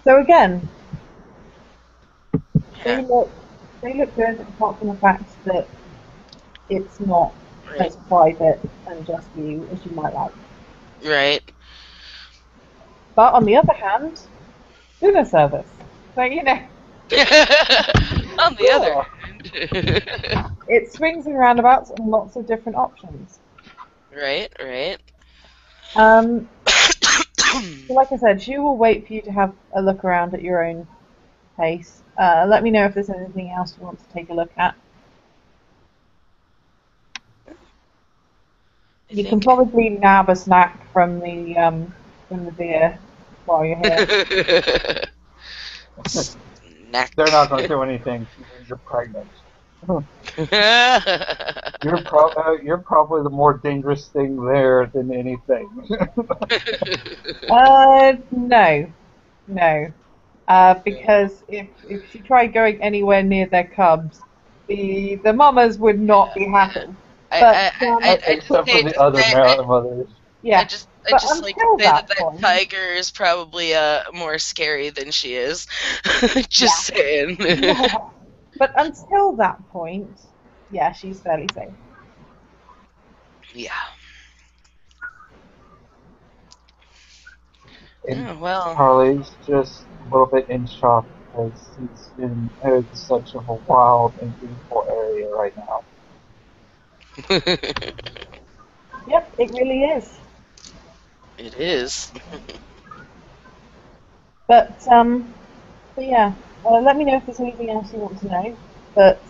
So again, yeah, they look they look good apart from the fact that it's not right, as private and just you as you might like. right. But on the other hand, dinner service. So On the other Yeah. hand, it swings and roundabouts and lots of different options. right, right. Um, so like I said, she will wait for you to have a look around at your own pace. Let me know if there's anything else you want to take a look at. I You can think. probably nab a snack from the beer while you're here. Snack. They're not going to do anything to you. You're pregnant. You're probably the more dangerous thing there than anything. No, no. Because if she tried going anywhere near their cubs, the mamas would not be happy. But I just Except for hate the to other say, mothers. yeah, I but just like to until say that that that point, tiger is probably more scary than she is. Just yeah, saying. but until that point, yeah, she's fairly safe. Yeah. And Oh, well. Charlie's just a little bit in shock because he's in such a wild and beautiful area right now. Yep, it really is. It is. But yeah, let me know if there's anything else you want to know. But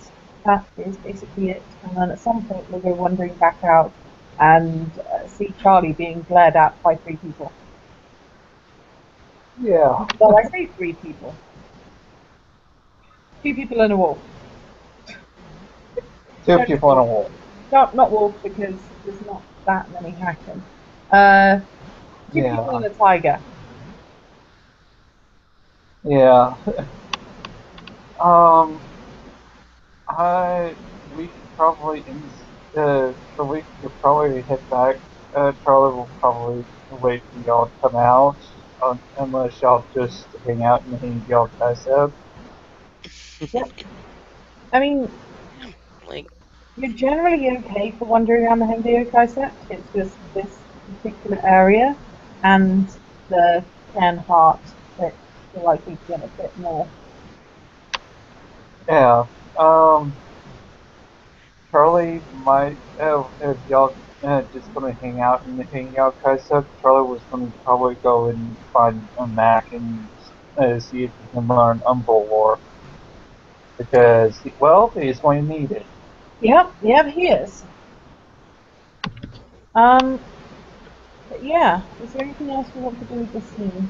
that is basically it. And then at some point we'll go wandering back out and see Charlie being glared at by three people. Yeah, Well, I say three people. Two people and a wolf. two No, not people in a wolf. wolf. Not wolf because there's not that many hacken. Uh, two people Yeah, and a tiger. yeah. Um, I we could probably so we could probably head back. Charlie will probably wait for y'all to come out. unless y'all just hang out and hang y'all guys up. Yep. I mean, Like, you're generally okay for wandering around the Henryokai set. It's just this particular area and the Ken Heart that you're likely to get a bit more. Yeah. Charlie might if y'all just gonna hang out and hang out guys up. Charlie was gonna probably go and find a Mac and see if he can learn Umbral War because he's going to need it. Yep, he is. But yeah, is there anything else we want to do with this scene?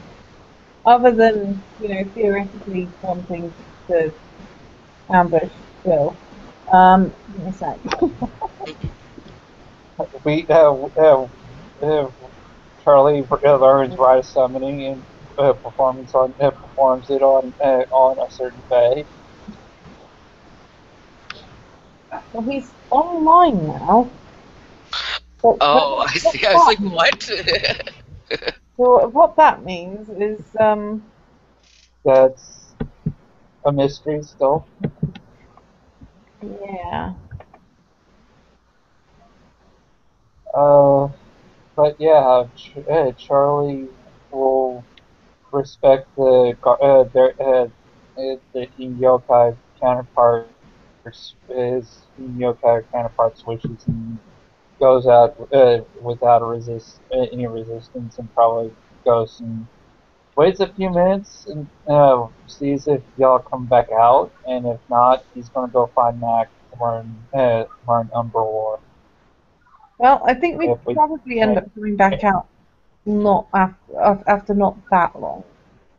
Other than, theoretically wanting to ambush Bill. Give me a sec. We Charlie learns Rite of Summoning and performs it on a certain day. Well, he's online now. oh, I see. I was like, what? So what that means is, That's a mystery still. yeah. But yeah, Charlie will respect the yokai counterparts, his yokai counterparts' wishes, and goes out without any resistance, and probably goes and waits a few minutes and sees if y'all come back out, and if not, he's gonna go find Mac to learn Umbral War. Well, I think we If we, probably end up coming back out not after not that long.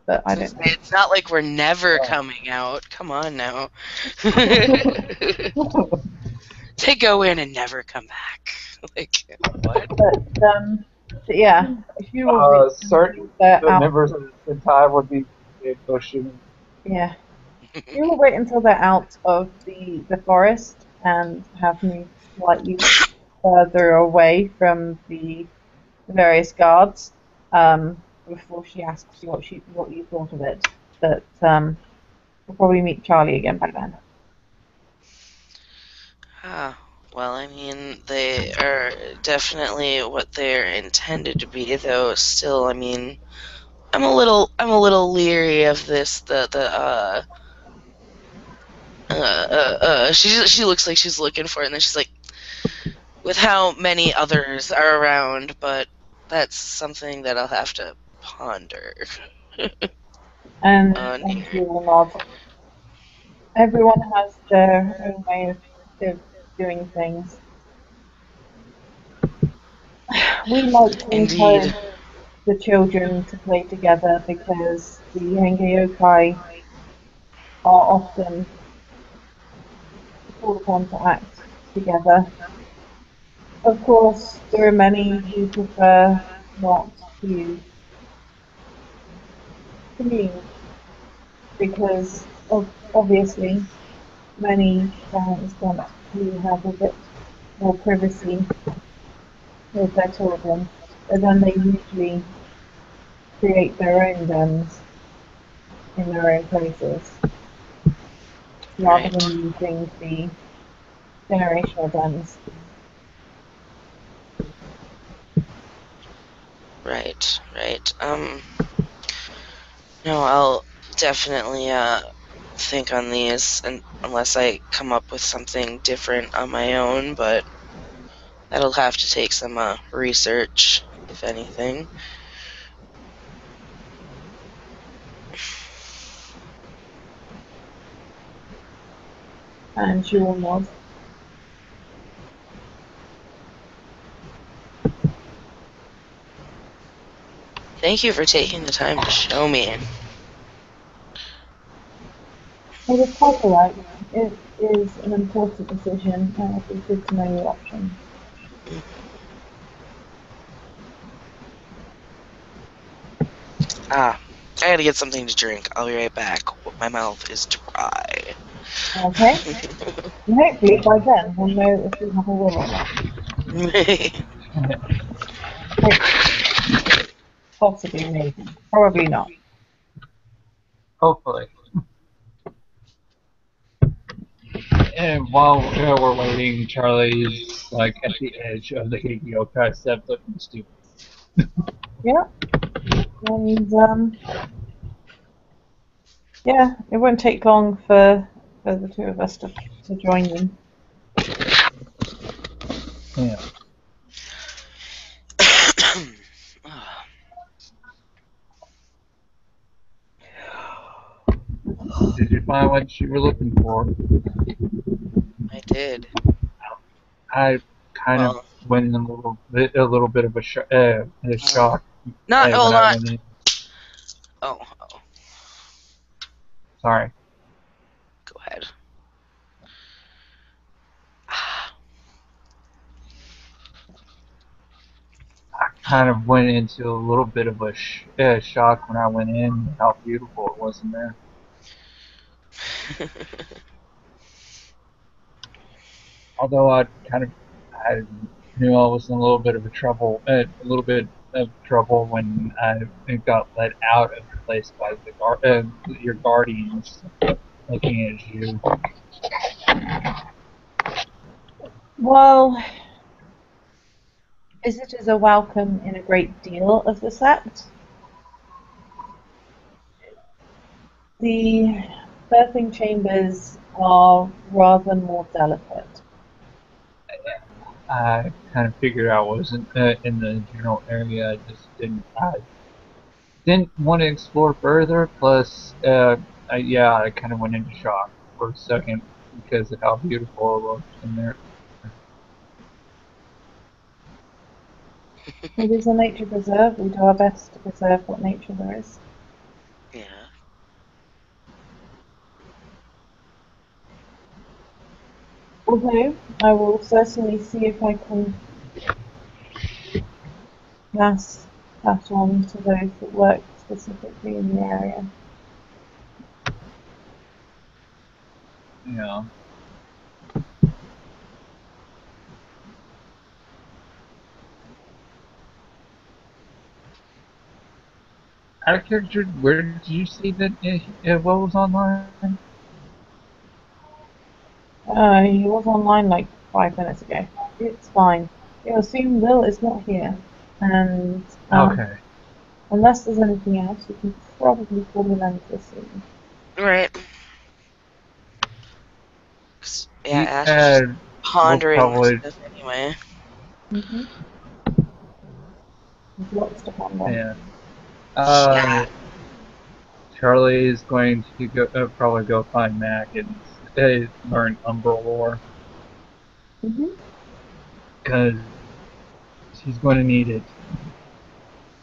But I don't know. It's not like we're never coming out. Come on now. They go in and never come back. Like, what? But yeah, if you will certain members of the time would be pushing. Yeah. You will wait until they're out of the forest and have moved slightly further away from the various guards before she asks you what you thought of it. But we'll probably meet Charlie again by then. Well, I mean, they are definitely what they're intended to be, though. Still, I mean, I'm a little leery of this. She looks like she's looking for it, and then she's like, with how many others are around, but that's something that I'll have to ponder. And she will nod. Everyone has their own way of doing things. We like to encourage the children to play together because the Hengeyokai are often called upon to act together. Of course, there are many who prefer not to commune because obviously many parents want to have a bit more privacy with their children, but then they usually create their own dens in their own places rather than using the generational dens. Right. No, I'll definitely think on these, and unless I come up with something different on my own, but that'll have to take some research, if anything. And she will nod. Thank you for taking the time to show me. It is quite alright. It is an important decision, and it is good to know your options. I gotta get something to drink. I'll be right back. My mouth is dry. Okay. And hopefully by then we'll know if we have a will or not. Possibly, maybe. Probably not. Hopefully. And while we're waiting, Charlie's like at the edge of the Higioka step looking stupid. Yeah. And yeah, it won't take long for the two of us to join them. Yeah. Did you find what you were looking for? I did. I kind of Well, went in a little bit of a shock not well, when I not. went in. Oh, oh, Sorry. go ahead. I kind of went into a little bit of a shock when I went in. How beautiful it was in there. Although I knew I was in a little bit of trouble when I got let out of the place by your guardians looking at you. Well, visitors are welcome in a great deal of the sect. The birthing chambers are rather more delicate. I kind of figured I wasn't in the general area. I didn't want to explore further. Plus, I kind of went into shock for a second because of how beautiful it looked in there. It is a nature preserve. We do our best to preserve what nature there is. Yeah. Although, I will certainly see if I can pass that on to those that work specifically in the area. Yeah. Out of character, where did you see that what was online? He was online like 5 minutes ago. It's fine. You'll assume Will is not here. And Okay. unless there's anything else, we can probably call him in to see. Right. Yeah, He Ash is just will pondering probably stuff anyway. Mm-hmm. There's lots to ponder. yeah. Yeah. Charlie is going to probably go find Mac and learn Umbra lore Mm-hmm. because he's going to need it.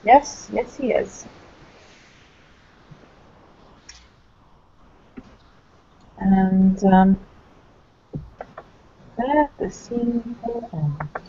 Yes, yes, he is. And there the scene will end.